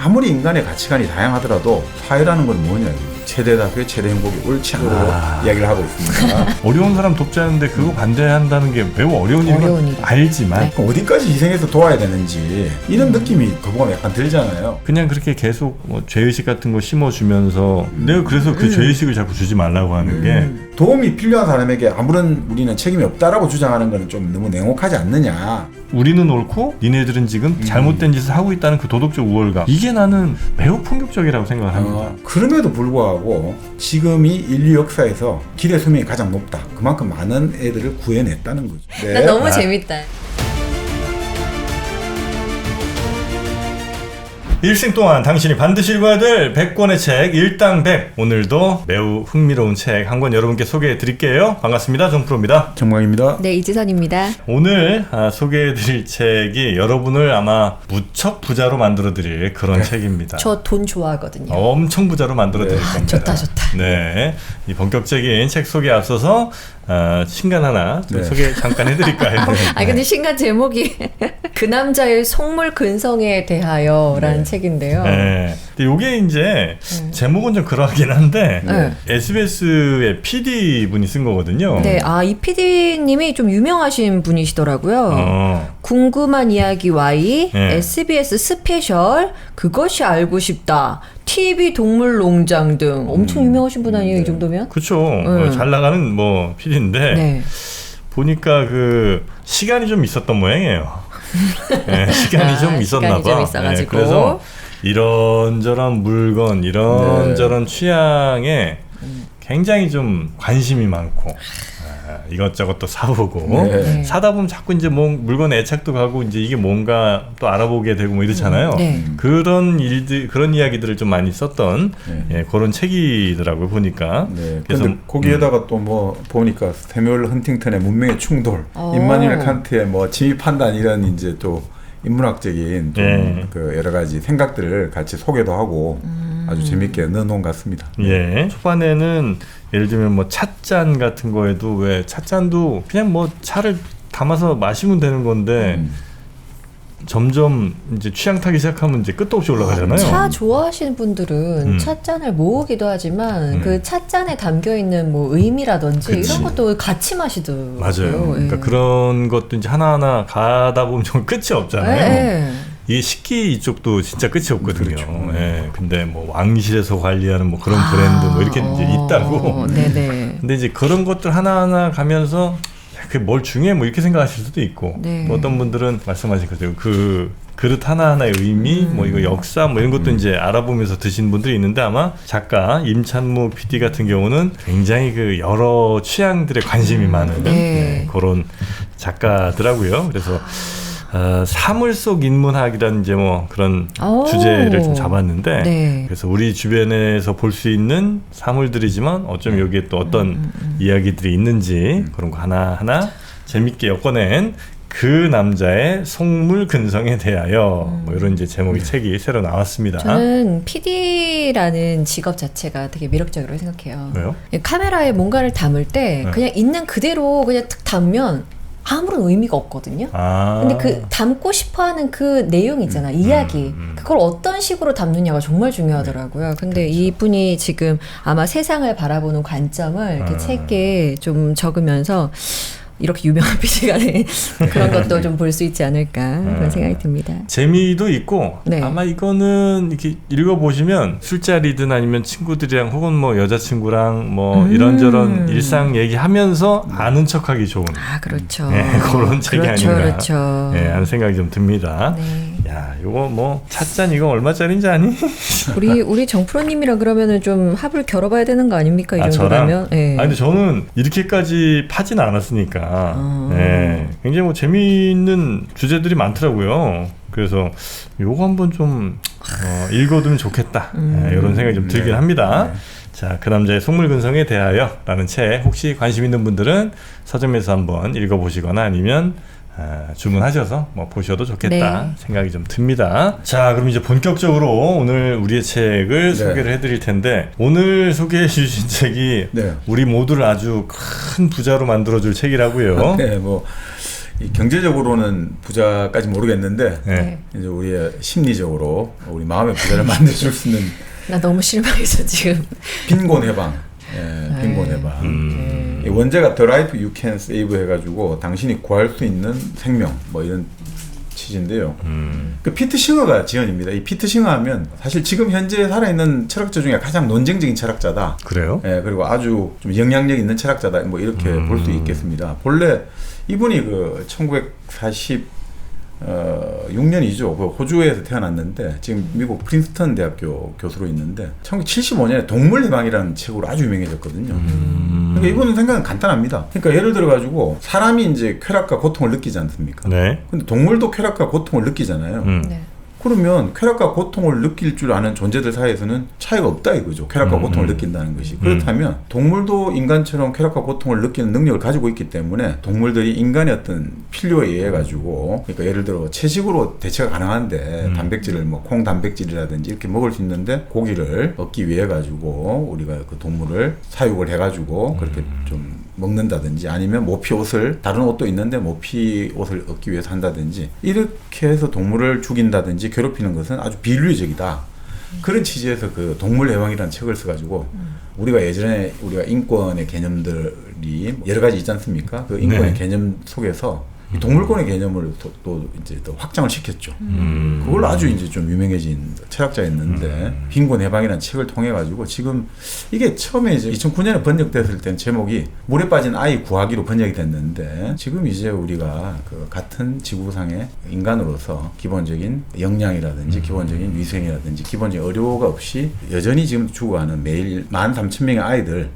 아무리 인간의 가치관이 다양하더라도 사회라는 건 뭐냐, 최대 다수의 최대 행복이 옳지 않다고 이야기를 하고 있습니다. 어려운 사람 돕자는데 그거 반대한다는 게 매우 어려운 일인 알지만 네. 어디까지 희생해서 도와야 되는지 이런 느낌이 거부감 약간 들잖아요. 그냥 그렇게 계속 뭐 죄의식 같은 거 심어주면서 내가 그래서 그 죄의식을 자꾸 주지 말라고 하는 게 도움이 필요한 사람에게 아무런 우리는 책임이 없다라고 주장하는 거는 좀 너무 냉혹하지 않느냐. 우리는 옳고 니네들은 지금 잘못된 짓을 하고 있다는 그 도덕적 우월감, 이게 나는 매우 폭력적이라고 생각을 합니다. 그럼에도 불구하고 지금이 인류 역사에서 기대 수명이 가장 높다. 그만큼 많은 애들을 구해냈다는 거죠. 네. 나 너무 재밌다. 일생 동안 당신이 반드시 읽어야 될 100권의 책 일당 100. 오늘도 매우 흥미로운 책 한 권 여러분께 소개해 드릴게요. 반갑습니다. 정프로입니다. 정광입니다. 네, 이지선입니다. 오늘 소개해 드릴 책이 여러분을 아마 무척 부자로 만들어 드릴 그런 책입니다. 저 돈 좋아하거든요. 엄청 부자로 만들어 드릴 겁니다. 좋다. 네, 이 본격적인 책 소개에 앞서서 신간 하나 좀 소개 잠깐 해드릴까 해요. 근데 신간 제목이 그 남자의 속물 근성에 대하여라는 책인데요. 네. 근데 이게 이제 제목은 좀 그러하긴 한데 SBS의 PD 분이 쓴 거거든요. 네, 이 PD님이 좀 유명하신 분이시더라고요. 궁금한 이야기 Y, SBS 스페셜, 그것이 알고 싶다, TV 동물농장 등 엄청 유명하신 분 아니에요, 이 정도면? 그렇죠. 잘 나가는 뭐 PD인데 보니까 그 시간이 좀 있었던 모양이에요. 네, 시간이 좀 있었나 봐. 네, 그래서 이런저런 물건, 이런저런 취향에 굉장히 좀 관심이 많고 이것저것 또 사오고 사다 보면 자꾸 이제 뭐 물건에 애착도 가고 이제 이게 뭔가 또 알아보게 되고 뭐 이렇잖아요. 그런 일들, 그런 이야기들을 좀 많이 썼던 그런 책이더라고요, 보니까. 그래서 거기에다가 또 뭐 보니까 세뮤얼 헌팅턴의 문명의 충돌, 임마누엘 칸트의 뭐 진위 판단, 이런 이제 또 인문학적인 좀 그 여러 가지 생각들을 같이 소개도 하고 아주 재밌게 넣어놓은 것 같습니다. 초반에는 예를 들면 뭐 찻잔 같은 거에도 왜 찻잔도 그냥 뭐 차를 담아서 마시면 되는 건데 점점 이제 취향 타기 시작하면 이제 끝도 없이 올라가잖아요. 차 좋아하시는 분들은 찻잔을 모으기도 하지만 그 찻잔에 담겨 있는 뭐 의미라든지 이런 것도 같이 마시더라고요. 맞아요. 그러니까 그런 것도 이제 하나하나 가다 보면 좀 끝이 없잖아요. 이 식기 이쪽도 진짜 끝이 없거든요. 근데 뭐 왕실에서 관리하는 뭐 그런 브랜드 뭐 이렇게 이제 있다고. 근데 이제 그런 것들 하나하나 가면서 그게 뭘 중요해 뭐 이렇게 생각하실 수도 있고 또 어떤 분들은 말씀하신 것처럼 그 그릇 하나하나의 의미 뭐 이거 역사 뭐 이런 것도 이제 알아보면서 드시는 분들이 있는데, 아마 작가 임찬무 PD 같은 경우는 굉장히 그 여러 취향들에 관심이 많은 그런 작가더라고요. 그래서 사물 속 인문학이라는 이제 뭐 그런 주제를 좀 잡았는데 그래서 우리 주변에서 볼 수 있는 사물들이지만 어쩌면 여기에 또 어떤 이야기들이 있는지 그런 거 하나하나 재밌게 엮어낸 그 남자의 속물 근성에 대하여 뭐 이런 이제 제목의 책이 새로 나왔습니다. 저는 PD라는 직업 자체가 되게 매력적이라고 생각해요. 왜요? 카메라에 뭔가를 담을 때 그냥 있는 그대로 그냥 탁 담으면 아무런 의미가 없거든요. 근데 그 담고 싶어하는 그 내용 있잖아, 이야기. 그걸 어떤 식으로 담느냐가 정말 중요하더라고요. 근데 이분이 지금 아마 세상을 바라보는 관점을 이렇게 책에 좀 적으면서 이렇게 유명한 PD가 된 그런 것도 좀 볼 수 있지 않을까 그런 생각이 듭니다. 재미도 있고 아마 이거는 이렇게 읽어보시면 술자리든 아니면 친구들이랑 혹은 뭐 여자친구랑 뭐 이런저런 일상 얘기하면서 아는 척하기 좋은 그렇죠. 그런 책이 아닌가 하는 생각이 좀 듭니다. 야, 이거 뭐 찻잔 이거 얼마짜리인지 아니? 우리 정프로님이랑 그러면은 좀 합을 결어봐야 되는 거 아닙니까, 이 정도면? 근데 저는 이렇게까지 파지는 않았으니까 굉장히 뭐 재미있는 주제들이 많더라고요. 그래서 요거 한번 좀 읽어두면 좋겠다 이런 생각이 좀 들긴 합니다. 자, 그 남자의 속물 근성에 대하여 라는 책, 혹시 관심 있는 분들은 서점에서 한번 읽어보시거나 아니면 주문하셔서 뭐 보셔도 좋겠다 생각이 좀 듭니다. 자, 그럼 이제 본격적으로 오늘 우리의 책을 소개를 해드릴 텐데, 오늘 소개해 주신 책이 우리 모두를 아주 큰 부자로 만들어줄 책이라고요. 뭐 이 경제적으로는 부자까지 모르겠는데 네. 이제 우리의 심리적으로 우리 마음의 부자를 만들어줄 수 있는 나 너무 실망해서 지금. 빈곤 해방. 예, 빈곤 해방. 이 원제가 The Life You Can Save 해가지고 당신이 구할 수 있는 생명 뭐 이런 취지인데요. 그 피트 싱어가 지원입니다. 이 피트 싱어 하면 사실 지금 현재 살아있는 철학자 중에 가장 논쟁적인 철학자다. 그래요? 예, 그리고 아주 좀 영향력 있는 철학자다. 뭐 이렇게 볼 수 있겠습니다. 본래 이분이 그 1946년이죠. 그 호주에서 태어났는데 지금 미국 프린스턴 대학교 교수로 있는데 1975년에 동물해방이라는 책으로 아주 유명해졌거든요. 그러니까 이분은 생각은 간단합니다. 그러니까 예를 들어 가지고 사람이 이제 쾌락과 고통을 느끼지 않습니까? 네. 근데 동물도 쾌락과 고통을 느끼잖아요. 네. 그러면 쾌락과 고통을 느낄 줄 아는 존재들 사이에서는 차이가 없다 이거죠. 쾌락과 고통을 느낀다는 것이. 그렇다면 동물도 인간처럼 쾌락과 고통을 느끼는 능력을 가지고 있기 때문에 동물들이 인간의 어떤 필요에 의해 가지고, 그러니까 예를 들어 채식으로 대체가 가능한데 단백질을 뭐 콩 단백질이라든지 이렇게 먹을 수 있는데 고기를 얻기 위해 가지고 우리가 그 동물을 사육을 해 가지고 그렇게 좀 먹는다든지 아니면 모피 옷을, 다른 옷도 있는데 모피 옷을 얻기 위해서 한다든지 이렇게 해서 동물을 죽인다든지 괴롭히는 것은 아주 비윤리적이다. 그런 취지에서 그 동물해방이라는 책을 써가지고 우리가 예전에 우리가 인권의 개념들이 여러 가지 있지 않습니까? 그 인권의 네. 개념 속에서 이 동물권의 개념을 또 이제 또 확장을 시켰죠. 그걸로 아주 이제 좀 유명해진 철학자였는데 빈곤 해방이라는 책을 통해 가지고 지금 이게 처음에 이제 2009년에 번역됐을 땐 제목이 물에 빠진 아이 구하기로 번역이 됐는데 지금 이제 우리가 그 같은 지구상의 인간으로서 기본적인 역량이라든지 기본적인 위생이라든지 기본적인 의료가 없이 여전히 지금 죽어가는 매일 13,000명의 아이들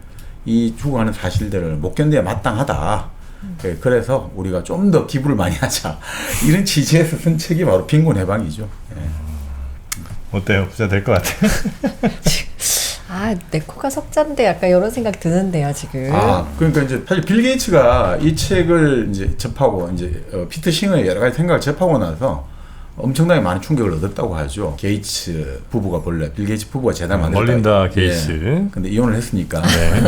이 죽어가는 사실들을 못 견뎌야 마땅하다. 그래서 우리가 좀 더 기부를 많이 하자 이런 취지에서 쓴 책이 바로 빈곤 해방이죠. 예. 어때요? 부자 될 것 같아요? 아, 내 코가 석잔데 약간 이런 생각 드는데요 지금. 그러니까 이제 사실 빌 게이츠가 이 책을 이제 접하고 이제 피트 싱어의 여러 가지 생각을 접하고 나서 엄청나게 많은 충격을 얻었다고 하죠. 게이츠 부부가 본래 빌 게이츠 부부가 재단 만들었다. 멀린다 게이츠. 예. 근데 이혼을 했으니까 네.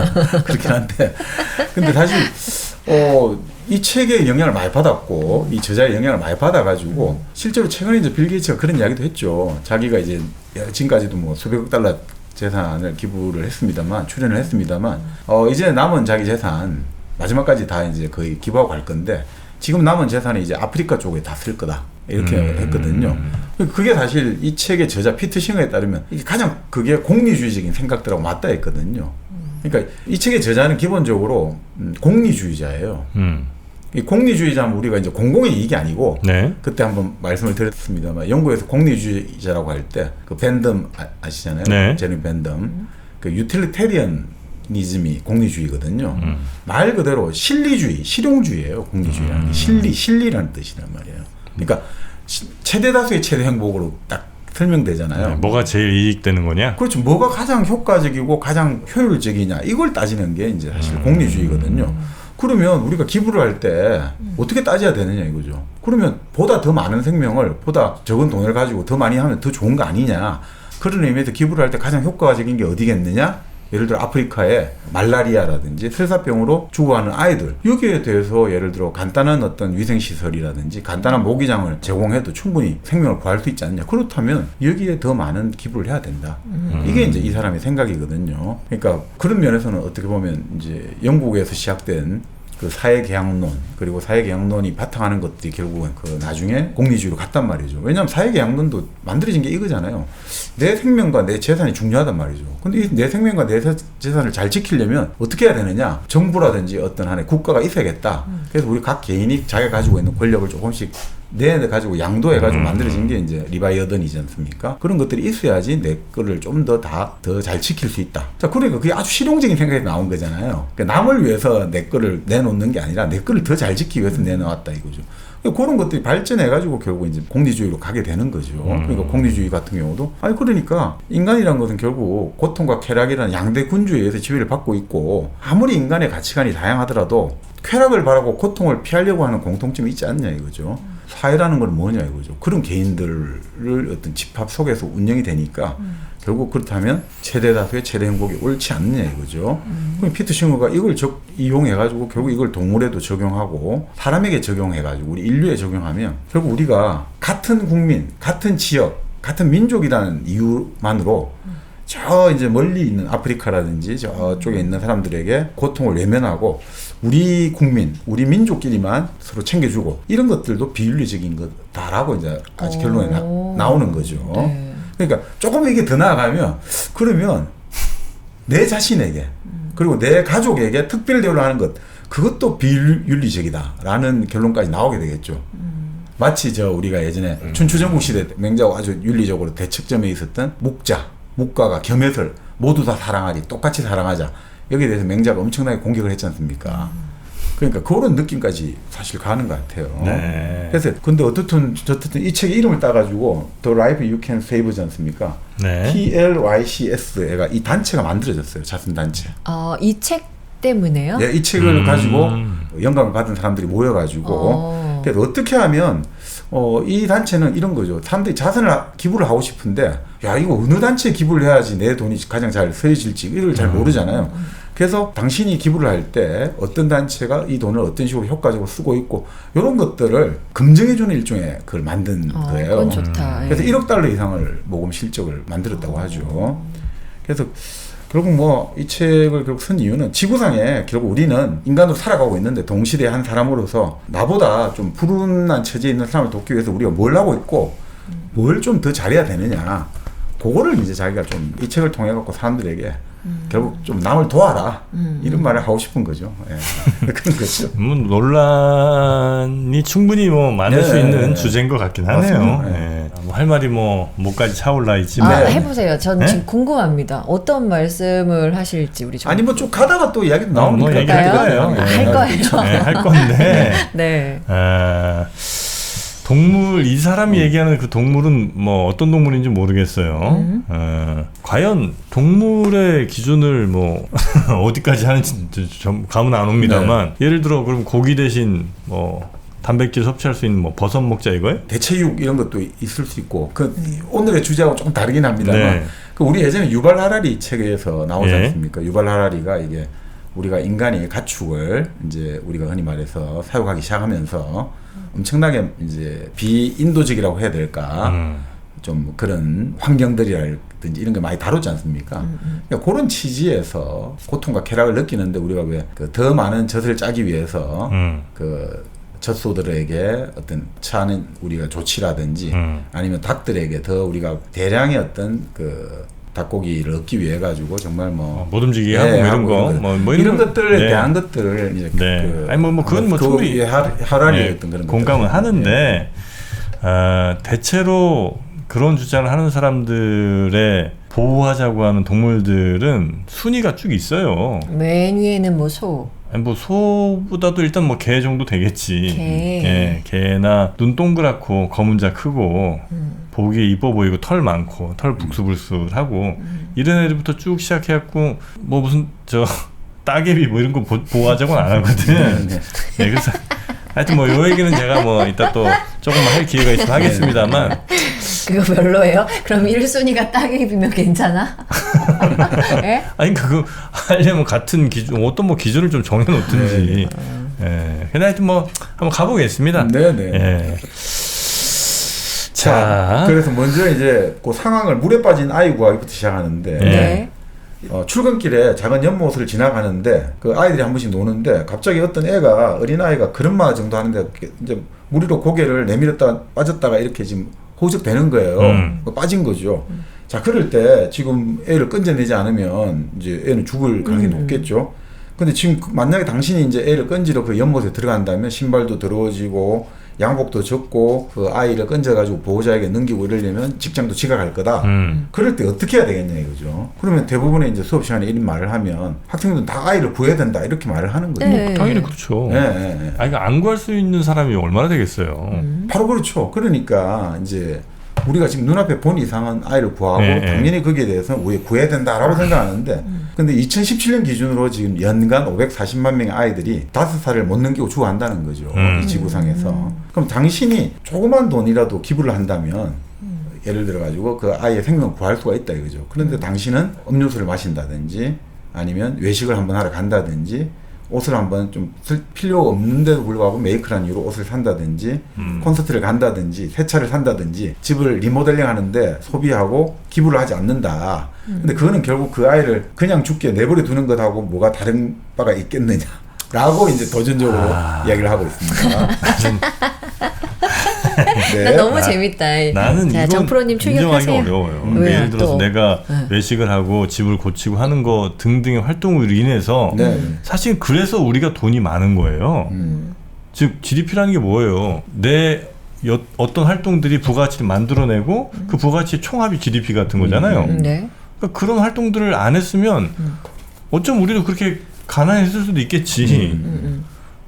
그렇긴 한데, 근데 사실 이 책의 영향을 많이 받았고 이 저자의 영향을 많이 받아가지고 실제로 최근에 이제 빌 게이츠가 그런 이야기도 했죠. 자기가 이제 지금까지도 뭐 수백억 달러 재산을 기부를 했습니다만, 출연을 했습니다만, 이제 남은 자기 재산 마지막까지 다 이제 거의 기부하고 갈 건데 지금 남은 재산이 이제 아프리카 쪽에 다 쓸 거다. 이렇게 했거든요. 그게 사실 이 책의 저자 피트 싱어에 따르면 이게 가장 그게 공리주의적인 생각들하고 맞닿아 있거든요. 그러니까 이 책의 저자는 기본적으로 공리주의자예요. 이 공리주의자는 우리가 이제 공공의 이익이 아니고, 네. 그때 한번 말씀을 드렸습니다만 영국에서 공리주의자라고 할 때 그 밴덤 아시잖아요. 네. 제리 밴덤. 그 유틸리테리언니즘이 공리주의거든요. 말 그대로 실리주의, 실용주의예요. 공리주의라는 게 실리라는 뜻이란 말이에요. 그러니까 최대 다수의 최대 행복으로 딱 설명되잖아요. 네, 뭐가 제일 이익되는 거냐? 그렇죠. 뭐가 가장 효과적이고 가장 효율적이냐 이걸 따지는 게 이제 사실 공리주의거든요. 그러면 우리가 기부를 할 때 어떻게 따져야 되느냐 이거죠. 그러면 보다 더 많은 생명을 보다 적은 돈을 가지고 더 많이 하면 더 좋은 거 아니냐. 그런 의미에서 기부를 할 때 가장 효과적인 게 어디겠느냐. 예를 들어 아프리카에 말라리아라든지 설사병으로 죽어가는 아이들, 여기에 대해서 예를 들어 간단한 어떤 위생시설이라든지 간단한 모기장을 제공해도 충분히 생명을 구할 수 있지 않냐. 그렇다면 여기에 더 많은 기부를 해야 된다. 이게 이제 이 사람의 생각이거든요. 그러니까 그런 면에서는 어떻게 보면 이제 영국에서 시작된 그 사회계약론, 그리고 사회계약론이 바탕하는 것들이 결국은 그 나중에 공리주의로 갔단 말이죠. 왜냐하면 사회계약론도 만들어진 게 이거잖아요. 내 생명과 내 재산이 중요하단 말이죠. 근데 이 내 생명과 내 재산을 잘 지키려면 어떻게 해야 되느냐? 정부라든지 어떤 하나의 국가가 있어야겠다. 그래서 우리 각 개인이 자기가 가지고 있는 권력을 조금씩 가지고 양도해가지고 만들어진 게 이제 리바이어던이지 않습니까? 그런 것들이 있어야지 내 거를 좀 더 잘 지킬 수 있다. 자, 그러니까 그게 아주 실용적인 생각이 나온 거잖아요. 그러니까 남을 위해서 내 거를 내놓는 게 아니라 내 거를 더 잘 지키기 위해서 내놓았다 이거죠. 그런 것들이 발전해가지고 결국 이제 공리주의로 가게 되는 거죠. 그러니까 공리주의 같은 경우도 그러니까 인간이란 것은 결국 고통과 쾌락이라는 양대 군주에 의해서 지배를 받고 있고 아무리 인간의 가치관이 다양하더라도 쾌락을 바라고 고통을 피하려고 하는 공통점이 있지 않냐 이거죠. 사회라는 건 뭐냐 이거죠. 그런 개인들을 어떤 집합 속에서 운영이 되니까 결국 그렇다면 최대 다수의 최대 행복이 옳지 않느냐 이거죠. 그럼 피터 싱어가 이걸 이용해가지고 결국 이걸 동물에도 적용하고 사람에게 적용해가지고 우리 인류에 적용하면 결국 우리가 같은 국민, 같은 지역, 같은 민족이라는 이유만으로 저 이제 멀리 있는 아프리카라든지 저쪽에 있는 사람들에게 고통을 외면하고 우리 국민, 우리 민족끼리만 서로 챙겨주고 이런 것들도 비윤리적인 거다라고 이제 까지 결론에 나오는 거죠. 네. 그러니까 조금 이게 더 나아가면 그러면 내 자신에게 그리고 내 가족에게 특별 대우를 하는 것 그것도 비윤리적이다라는 결론까지 나오게 되겠죠. 마치 우리가 예전에 춘추전국 시대 맹자가 아주 윤리적으로 대척점에 있었던 묵과가 겸해설 모두 다 사랑하리 똑같이 사랑하자 여기에 대해서 맹자가 엄청나게 공격을 했지 않습니까? 그러니까 그런 느낌까지 사실 가는 것 같아요. 네. 그래서 근데 어떻든 이 책의 이름을 따가지고 The Life You Can Save지 않습니까? 네. TLYCS가 이 단체가 만들어졌어요. 자선 단체. 이 책 때문에요? 네, 이 책을 가지고 영감을 받은 사람들이 모여가지고 그래서 어떻게 하면 이 단체는 이런 거죠. 사람들이 기부를 하고 싶은데 야 이거 어느 단체에 기부를 해야지 내 돈이 가장 잘 쓰여질지 이걸 잘 모르잖아요. 그래서 당신이 기부를 할 때 어떤 단체가 이 돈을 어떤 식으로 효과적으로 쓰고 있고 이런 것들을 검증해주는 일종의 그걸 만든 거예요. 그건 좋다. 그래서 1억 달러 이상을 모금 실적을 만들었다고 하죠. 그래서 결국 이 책을 결국 쓴 이유는 지구상에 결국 우리는 인간으로 살아가고 있는데 동시대의 한 사람으로서 나보다 좀 불운한 처지에 있는 사람을 돕기 위해서 우리가 뭘 하고 있고 뭘 좀 더 잘해야 되느냐 그거를 이제 자기가 좀 이 책을 통해 갖고 사람들에게 결국 좀 남을 도와라 이런 말을 하고 싶은 거죠. 예. 그런 거죠. 논란이 충분히 많을 수 있는 주제인 것 같긴 하네요. 예. 할 말이 목까지 차올라 있지만 해보세요. 전 지금 궁금합니다. 어떤 말씀을 하실지 우리 좀. 아니 쭉 가다가 또 이야기 나오니까 얘기할 거예요. 할 거예요. 네, 할 건데. 네. 동물 이 사람이 얘기하는 그 동물은 어떤 동물인지 모르겠어요. 과연 동물의 기준을 어디까지 하는지 좀 감은 안 옵니다만 예를 들어 그럼 고기 대신 단백질 섭취할 수 있는 버섯 먹자 이거예요? 대체육 이런 것도 있을 수 있고 오늘의 주제하고 조금 다르긴 합니다만 우리 예전에 유발 하라리 책에서 나오지 않습니까? 유발 하라리가 이게 우리가 인간이 가축을 이제 우리가 흔히 말해서 사육하기 시작하면서 엄청나게 이제 비인도적이라고 해야 될까? 좀 그런 환경들이라든지 이런 게 많이 다루지 않습니까? 그러니까 그런 취지에서 고통과 쾌락을 느끼는데 우리가 왜 더 많은 젖을 짜기 위해서 그 젖소들에게 어떤 처하는 우리가 조치라든지 아니면 닭들에게 더 우리가 대량의 어떤 그 닭고기를 얻기 위해 가지고 정말 못 움직이게 하고 이런 거 이런 것들에 대한 것들을 이제 그건 충분히 하라리였던 그런 공감은 하는데 대체로 그런 주장을 하는 사람들의 보호하자고 하는 동물들은 순위가 쭉 있어요. 맨 위에는 소. 소보다도 일단 개 정도 되겠지. 개. 개나 눈 동그랗고 검은 자 크고 보기에 이뻐 보이고 털 많고 털 북수북수하고 이런 애들부터 쭉 시작해갖고 무슨 따개비 이런 거 보호하자고는 안 하거든. 그래서 하여튼 요 얘기는 제가 이따 또 조금 할 기회가 있으면 하겠습니다만. 그거 별로예요? 그럼 1순위가 따개비면 괜찮아? 예? 아니 그거 하려면 같은 기준 어떤 기준을 좀 정해놓든지. 근데 하여튼 한번 가보겠습니다. 네네. 자, 그래서 먼저 이제 그 상황을 물에 빠진 아이 구하기부터 시작하는데 출근길에 작은 연못을 지나가는데 그 아이들이 한 번씩 노는데 갑자기 어떤 애가 어린아이가 걸음마 정도 하는데 이제 물 위로 고개를 내밀었다가 빠졌다가 이렇게 지금 호적되는 거예요. 빠진 거죠. 자, 그럴 때 지금 애를 건져내지 않으면 이제 애는 죽을 가능성이 높겠죠. 근데 지금 만약에 당신이 이제 애를 건지러 그 연못에 들어간다면 신발도 더러워지고 양복도 젖고 그 아이를 건져가지고 보호자에게 넘기고 이러려면 직장도 지각할 거다. 그럴 때 어떻게 해야 되겠냐 이거죠. 그러면 대부분의 이제 수업 시간에 이런 말을 하면 학생들은 다 아이를 구해야 된다 이렇게 말을 하는 거죠. 당연히 그렇죠. 네. 안 구할 수 있는 사람이 얼마나 되겠어요. 바로 그렇죠. 그러니까 이제 우리가 지금 눈앞에 본 이상은 아이를 구하고 당연히 거기에 대해서는 우리 구해야 된다라고 생각하는데 근데 2017년 기준으로 지금 연간 540만 명의 아이들이 5살을 못 넘기고 죽어간다는 거죠. 이 지구상에서. 그럼 당신이 조그만 돈이라도 기부를 한다면 예를 들어가지고 그 아이의 생명을 구할 수가 있다 이거죠. 그런데 당신은 음료수를 마신다든지 아니면 외식을 한번 하러 간다든지 옷을 한번 좀 쓸 필요 없는데도 불구하고 메이크라는 이유로 옷을 산다든지 콘서트를 간다든지 새 차를 산다든지 집을 리모델링 하는데 소비하고 기부를 하지 않는다. 근데 그거는 결국 그 아이를 그냥 죽게 내버려 두는 것하고 뭐가 다른 바가 있겠느냐 라고 이제 도전적으로 이야기를 하고 있습니다. 네. 나 너무 재밌다. 나는 자, 이건 정프로님 인정하기가 어려워요. 예를 들어서 내가 외식을 하고 집을 고치고 하는 거 등등의 활동으로 인해서 사실 그래서 우리가 돈이 많은 거예요. 즉 GDP라는 게 뭐예요? 내 어떤 활동들이 부가가치를 만들어내고 그 부가가치의 총합이 GDP 같은 거잖아요. 네. 그러니까 그런 활동들을 안 했으면 어쩜 우리도 그렇게 가난했을 수도 있겠지.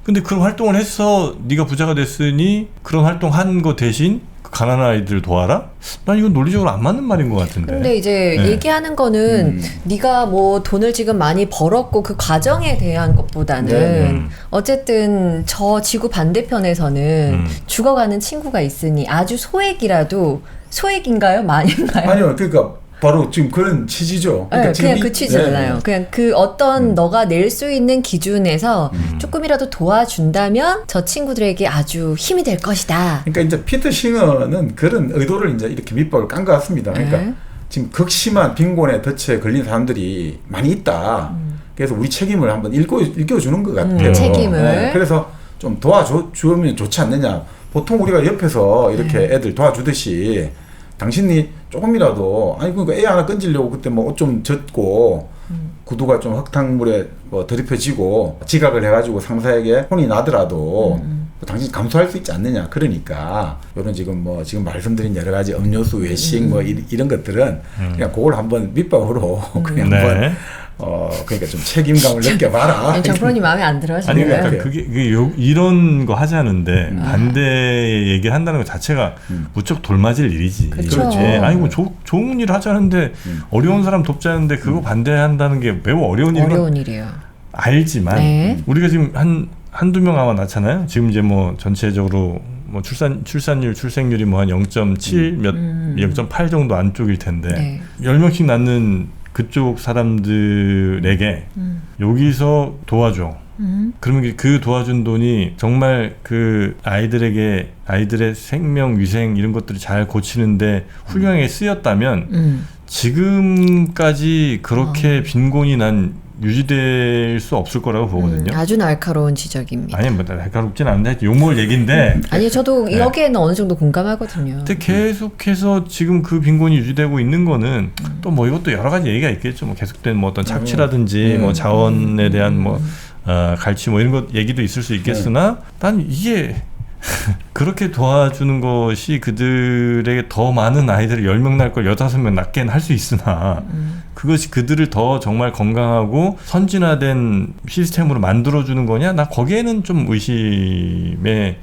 근데 그런 활동을 해서 네가 부자가 됐으니 그런 활동한 거 대신 가난한 아이들 도와라? 난 이건 논리적으로 안 맞는 말인 것 같은데. 근데 이제 얘기하는 거는 네가 뭐 돈을 지금 많이 벌었고 그 과정에 대한 것보다는 어쨌든 저 지구 반대편에서는 죽어가는 친구가 있으니 아주 소액이라도 소액인가요? 많인가요? 아니요. 그러니까 바로 지금 그런 취지죠. 그러니까 네, 그냥 그 취지잖아요. 그냥 그 어떤 너가 낼 수 있는 기준에서 조금이라도 도와준다면 저 친구들에게 아주 힘이 될 것이다. 그러니까 이제 피터 싱어는 그런 의도를 이제 이렇게 밑밥을 깐 것 같습니다. 그러니까 지금 극심한 빈곤에 덫에 걸린 사람들이 많이 있다. 그래서 우리 책임을 한번 읽어주는 것 같아요. 책임을. 네, 그래서 좀 도와주면 좋지 않느냐. 보통 우리가 옆에서 이렇게 애들 도와주듯이 당신이 조금이라도 아니 그러니까 애 하나 건지려고 그때 뭐 옷 좀 젖고 구두가 좀 흙탕물에 뭐 드립혀지고 지각을 해가지고 상사에게 혼이 나더라도 당신 감수할 수 있지 않느냐. 그러니까 이런 지금 말씀드린 여러 가지 음료수 외식 뭐 이런 것들은 그냥 그걸 한번 밑밥으로 그냥 한번 그러니까 좀 책임감을 느껴봐라. 정프로님 마음에 안 들어요? 아니 그러니까 그게 이런 거 하자는데 반대 얘기를 한다는 것 자체가 무척 돌맞을 일이지. 그렇죠. 아니 뭐 좋은 일 하자는데 어려운 사람 돕자는데 그거 반대한다는 게 매우 어려운 일이에요. 알지만 우리가 지금 한두 명 아마 낳잖아요. 지금 이제 뭐 전체적으로 뭐 출산율, 출생률이 뭐 한 0.7 0.8 정도 안쪽일 텐데 10명씩 낳는 그쪽 사람들에게 여기서 도와줘. 그러면 그 도와준 돈이 정말 그 아이들의 생명, 위생 이런 것들을 잘 고치는데 훌륭하게 쓰였다면 지금까지 그렇게 빈곤이 난 유지될 수 없을 거라고 보거든요. 아주 날카로운 지적입니다. 아니 뭐 날카롭진 않은데 욕먹을 얘기인데 아니 저도 여기에는 어느 정도 공감하거든요. 근데 계속해서 지금 그 빈곤이 유지되고 있는 거는 또 뭐 이것도 여러 가지 얘기가 있겠죠. 뭐 계속된 뭐 어떤 착취라든지 뭐 자원에 대한 뭐 갈취 뭐 이런 것 얘기도 있을 수 있겠으나 난 이게 그렇게 도와주는 것이 그들에게 더 많은 아이들을 10명 낳을 걸 15명 낳게는 할 수 있으나 그것이 그들을 더 정말 건강하고 선진화된 시스템으로 만들어주는 거냐? 나 거기에는 좀 의심의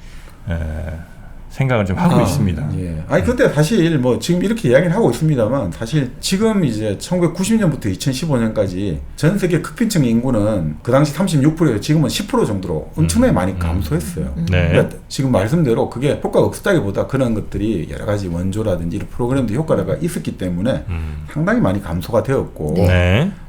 생각을 좀 하고 있습니다. 예. 아니 근데 사실 뭐 지금 이렇게 이야기를 하고 있습니다만 사실 지금 이제 1990년부터 2015년까지 전 세계 극빈층 인구는 그 당시 36%에서 지금은 10% 정도로 엄청나게 많이 감소했어요. 그러니까 지금 말씀대로 그게 효과가 없었다기보다 그런 것들이 여러 가지 원조라든지 이런 프로그램도 효과가 있었기 때문에 상당히 많이 감소가 되었고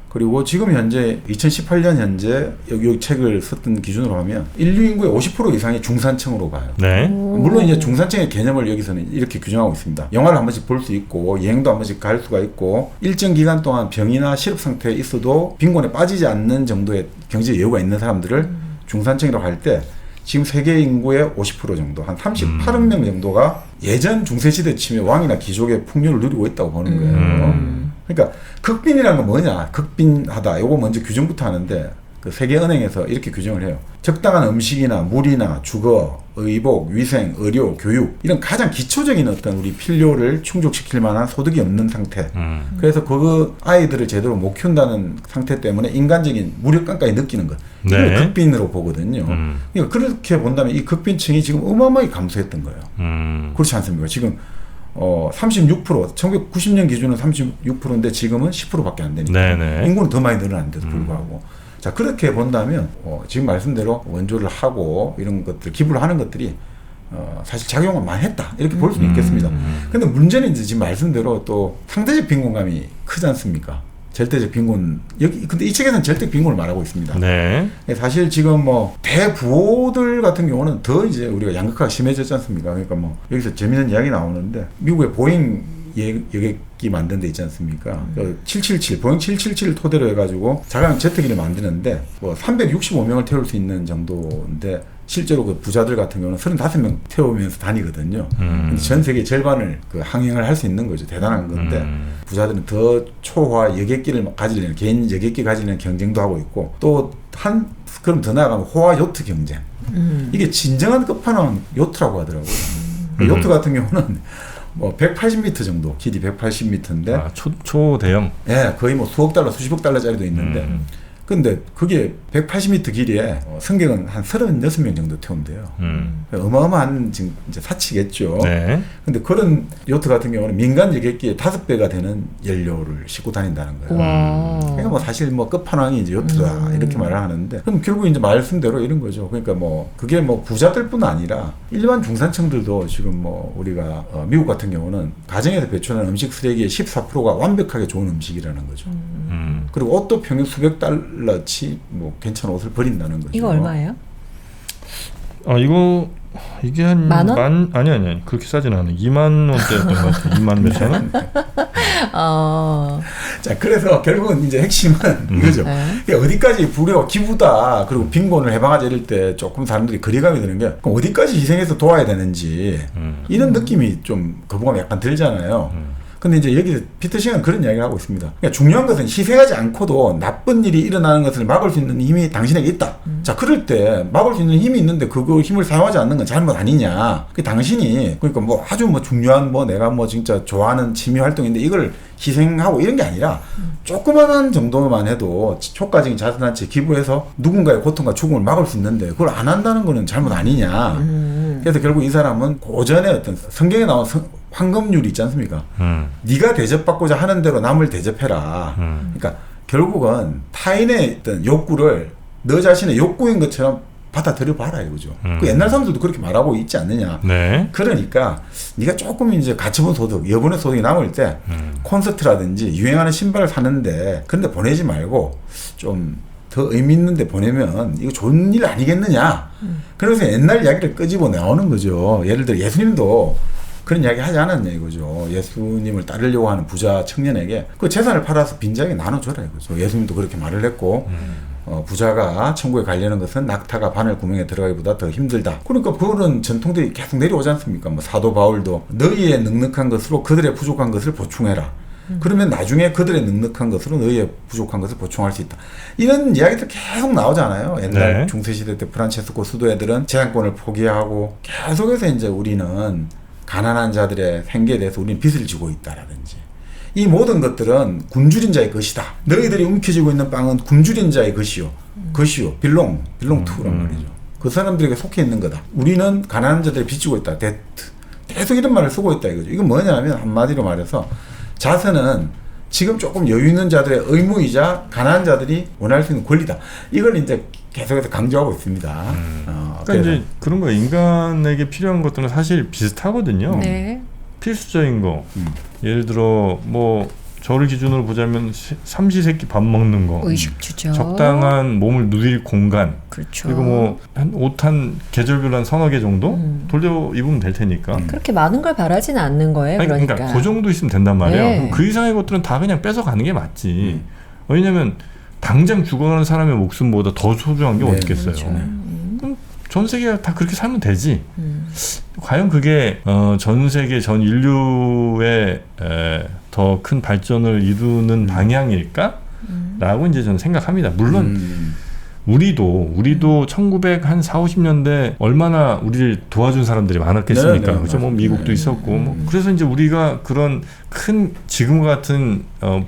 그리고 지금 현재 2018년 현재 여기 책을 썼던 기준으로 하면 인류 인구의 50% 이상이 중산층으로 가요. 물론 이제 중산층의 개념을 여기서는 이렇게 규정하고 있습니다. 영화를 한 번씩 볼 수 있고 여행도 한 번씩 갈 수가 있고 일정 기간 동안 병이나 실업 상태에 있어도 빈곤에 빠지지 않는 정도의 경제 여유가 있는 사람들을 중산층이라고 할 때 지금 세계 인구의 50% 정도, 한 38억 명 정도가 예전 중세시대 치며 왕이나 귀족의 풍요를 누리고 있다고 보는 거예요. 그러니까 극빈이라는 건 뭐냐? 극빈하다. 요거 먼저 규정부터 하는데 그 세계은행에서 이렇게 규정을 해요. 적당한 음식이나 물이나 주거, 의복, 위생, 의료, 교육 이런 가장 기초적인 어떤 우리 필요를 충족시킬 만한 소득이 없는 상태. 그래서 그 아이들을 제대로 못 키운다는 상태 때문에 인간적인 무력감까지 느끼는 것. 이걸 극빈으로 보거든요. 그러니까 그렇게 본다면 이 극빈층이 지금 어마어마하게 감소했던 거예요. 그렇지 않습니까? 지금 36% 1990년 기준은 36%인데 지금은 10%밖에 안 되니까 네네. 인구는 더 많이 늘어났는데도 불구하고 자 그렇게 본다면 지금 말씀대로 원조를 하고 이런 것들 기부를 하는 것들이 사실 작용을 많이 했다 이렇게 볼 수는 있겠습니다. 근데 문제는 이제 지금 말씀대로 또 상대적 빈곤감이 크지 않습니까? 절대적 빈곤 여기 근데 이 책에서는 절대 빈곤을 말하고 있습니다. 네. 사실 지금 뭐 대부호들 같은 경우는 더 이제 우리가 양극화가 심해졌지 않습니까? 그러니까 뭐 여기서 재미있는 이야기 나오는데 미국의 보잉 여객기 만든 데 있지 않습니까? 777 보잉 777을 토대로 해가지고 자가용 제트기를 만드는데 뭐 365명을 태울 수 있는 정도인데 실제로 그 부자들 같은 경우는 35명 태우면서 다니거든요. 근데 전 세계 절반을 그 항행을 할 수 있는 거죠. 대단한 건데 부자들은 더 초호화 여객기를 가지려는 개인 여객기 가지려는 경쟁도 하고 있고 또 그럼 더 나아가면 호화 요트 경쟁. 이게 진정한 끝판왕은 요트라고 하더라고요. 요트 같은 경우는 뭐 180m 정도 길이 180m인데 초대형. 예, 거의 뭐 수억 달러 수십억 달러짜리도 있는데 근데 그게 180m 길이에 승객은 한 36명 정도 태운대요. 어마어마한 지금 이제 사치겠죠. 네. 근데 그런 요트 같은 경우는 민간 여객기의 5배가 되는 연료를 싣고 다닌다는 거예요. 그러니까 뭐 사실 뭐 끝판왕이 이제 요트다 이렇게 말을 하는데 그럼 결국 이제 말씀대로 이런 거죠. 그러니까 뭐 그게 뭐 부자들뿐 아니라 일반 중산층들도 지금 뭐 우리가 미국 같은 경우는 가정에서 배출하는 음식 쓰레기의 14%가 완벽하게 좋은 음식이라는 거죠. 그리고 옷도 평균 수백 달러치 뭐 괜찮은 옷을 버린다는 거죠. 이거 얼마예요? 이게 한 만 원? 아니 그렇게 싸진 않아요. 2만 원대였던 것 같아요. 2만 몇천 원? 자 그래서 결국은 이제 핵심은 이거죠. 그러니까 어디까지 불효 기부다 그리고 빈곤을 해방하자 이럴 때 조금 사람들이 거리감이 드는 게 그럼 어디까지 희생해서 도와야 되는지 이런 느낌이 좀 거부감이 약간 들잖아요. 근데 이제 여기서 피터 싱은 그런 이야기를 하고 있습니다. 그러니까 중요한 것은 희생하지 않고도 나쁜 일이 일어나는 것을 막을 수 있는 힘이 당신에게 있다. 자, 그럴 때 막을 수 있는 힘이 있는데 그거 힘을 사용하지 않는 건 잘못 아니냐. 그 당신이 그러니까 뭐 아주 뭐 중요한 뭐 내가 뭐 진짜 좋아하는 취미 활동인데 이걸 희생하고 이런 게 아니라 조그만한 정도만 해도 초과적인 자선단체 기부해서 누군가의 고통과 죽음을 막을 수 있는데 그걸 안 한다는 거는 잘못 아니냐. 그래서 결국 이 사람은 고전의 어떤 성경에 나온 황금률이 있지 않습니까? 네가 대접받고자 하는 대로 남을 대접해라. 그러니까 결국은 타인의 어떤 욕구를 너 자신의 욕구인 것처럼 받아들여 봐라 이거죠. 그 옛날 사람들도 그렇게 말하고 있지 않느냐. 네. 그러니까 네가 조금 이제 가처분 소득, 여분의 소득이 남을 때 콘서트라든지 유행하는 신발을 사는데 그런데 보내지 말고 좀 더 의미 있는데 보내면 이거 좋은 일 아니겠느냐. 그래서 옛날 이야기를 끄집어 나오는 거죠. 예를 들어 예수님도 그런 이야기 하지 않았냐 이거죠. 예수님을 따르려고 하는 부자 청년에게 그 재산을 팔아서 빈자에게 나눠줘라 이거죠. 예수님도 그렇게 말을 했고 부자가 천국에 가려는 것은 낙타가 바늘 구멍에 들어가기보다 더 힘들다. 그러니까 그런 전통들이 계속 내려오지 않습니까? 뭐 사도 바울도 너희의 넉넉한 것으로 그들의 부족한 것을 보충해라. 그러면 나중에 그들의 넉넉한 것으로 너희의 부족한 것을 보충할 수 있다. 이런 이야기들 계속 나오잖아요. 옛날 네. 중세시대 때 프란체스코 수도애들은 재산권을 포기하고 계속해서 이제 우리는 가난한 자들의 생계에 대해서 우리는 빚을 지고 있다라든지 이 모든 것들은 굶주린 자의 것이다. 너희들이 움켜쥐고 있는 빵은 굶주린 자의 것이요. 빌롱 투란 말이죠. 그 사람들에게 속해 있는 거다. 우리는 가난한 자들이 빚지고 있다. 계속 이런 말을 쓰고 있다 이거죠. 이건 뭐냐면 한마디로 말해서 자선은 지금 조금 여유 있는 자들의 의무이자 가난한 자들이 원할 수 있는 권리다. 이걸 이제 계속해서 강조하고 있습니다. 그러니까 이제 그런 거 인간에게 필요한 것들은 사실 비슷하거든요. 네. 필수적인 거. 예를 들어 뭐 저를 기준으로 보자면 삼시세끼 밥 먹는 거, 의식주죠. 적당한 몸을 누릴 공간, 그렇죠. 그리고 뭐 옷 한 계절별로 한 서너 개 정도 돌려 입으면 될 테니까. 그렇게 많은 걸 바라지는 않는 거예요. 아니, 그러니까 그 정도 있으면 된단 말이에요. 네. 그 이상의 것들은 다 그냥 뺏어가는 게 맞지. 왜냐면 당장 죽어가는 사람의 목숨보다 더 소중한 게 어디 있겠어요. 그렇죠. 그럼 전 세계가 다 그렇게 살면 되지. 과연 그게 전 세계 전 인류의 더 큰 발전을 이루는 방향일까? 라고 이제 저는 생각합니다. 물론 우리도 1940~50년대 얼마나 우리를 도와준 사람들이 많았겠습니까? 네, 그죠? 뭐 미국도 있었고 뭐 그래서 이제 우리가 그런 큰 지금과 같은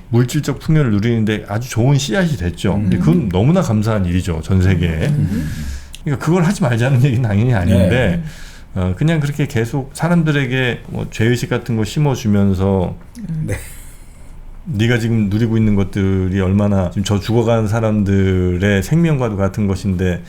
물질적 풍요를 누리는데 아주 좋은 씨앗이 됐죠. 근데 그건 너무나 감사한 일이죠. 전 세계에. 그러니까 그걸 하지 말자는 얘기는 당연히 아닌데 그냥 그렇게 계속 사람들에게 뭐 죄의식 같은 거 심어주면서 네. 네가 지금 누리고 있는 것들이 얼마나 지금 저 죽어가는 사람들의 생명과도 같은 것인데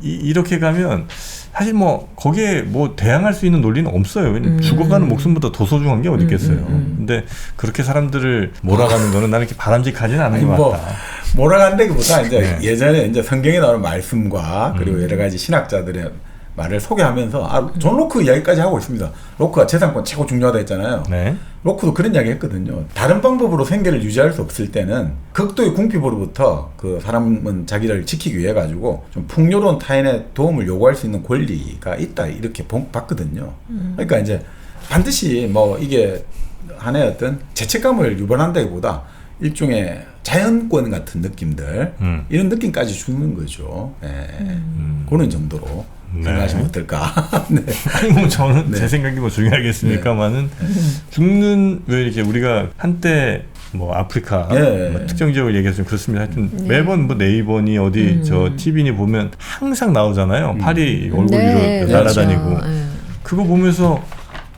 이렇게 가면 사실 뭐 거기에 뭐 대항할 수 있는 논리는 없어요. 죽어가는 목숨보다 더 소중한 게 어디 있겠어요. 근데 그렇게 사람들을 몰아가는 거는 나는 이렇게 바람직하지는 않은 것 같다. 몰아간다기보다 이제 예전에 이제 성경에 나오는 말씀과 그리고 여러 가지 신학자들의 말을 소개하면서 존 로크 이야기까지 하고 있습니다. 로크가 재산권 최고 중요하다 했잖아요. 네. 로크도 그런 이야기 했거든요. 다른 방법으로 생계를 유지할 수 없을 때는 극도의 궁핍으로부터 그 사람은 자기를 지키기 위해 가지고 좀 풍요로운 타인의 도움을 요구할 수 있는 권리가 있다 이렇게 봤거든요. 그러니까 이제 반드시 뭐 이게 하나의 어떤 죄책감을 유발한다기보다 일종의 자연권 같은 느낌들 이런 느낌까지 주는 거죠. 그런 정도로 생각하시면 어떨까? 네. 아니 뭐 저는 제 생각이 뭐 중요하겠습니까만은 죽는 왜 이렇게 우리가 한때 뭐 아프리카 뭐 특정 지역을 얘기해서 좀 그렇습니다. 하여튼 매번 뭐 네이버니 어디 저 TV니 보면 항상 나오잖아요. 팔이 얼굴 위로 날아다니고 그렇죠. 그거 보면서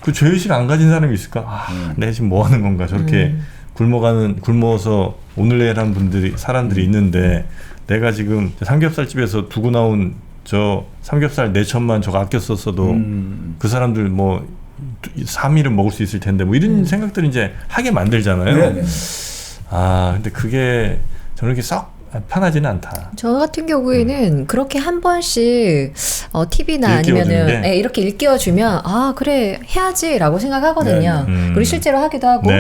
그 죄의식 안 가진 사람이 있을까? 내가 지금 뭐 하는 건가? 저렇게 굶어서 오늘 내일 한 사람들이 있는데 내가 지금 삼겹살집에서 두고 나온 저 삼겹살 4천만 저거 아껴 썼어도 그 사람들 뭐 3일은 먹을 수 있을 텐데 뭐 이런 생각들을 이제 하게 만들잖아요. 네네. 근데 그게 저는 이렇게 썩 편하지는 않다. 저 같은 경우에는 그렇게 한 번씩 TV나 아니면은 이렇게 일깨워주면 그래 해야지라고 생각하거든요. 그리고 실제로 하기도 하고.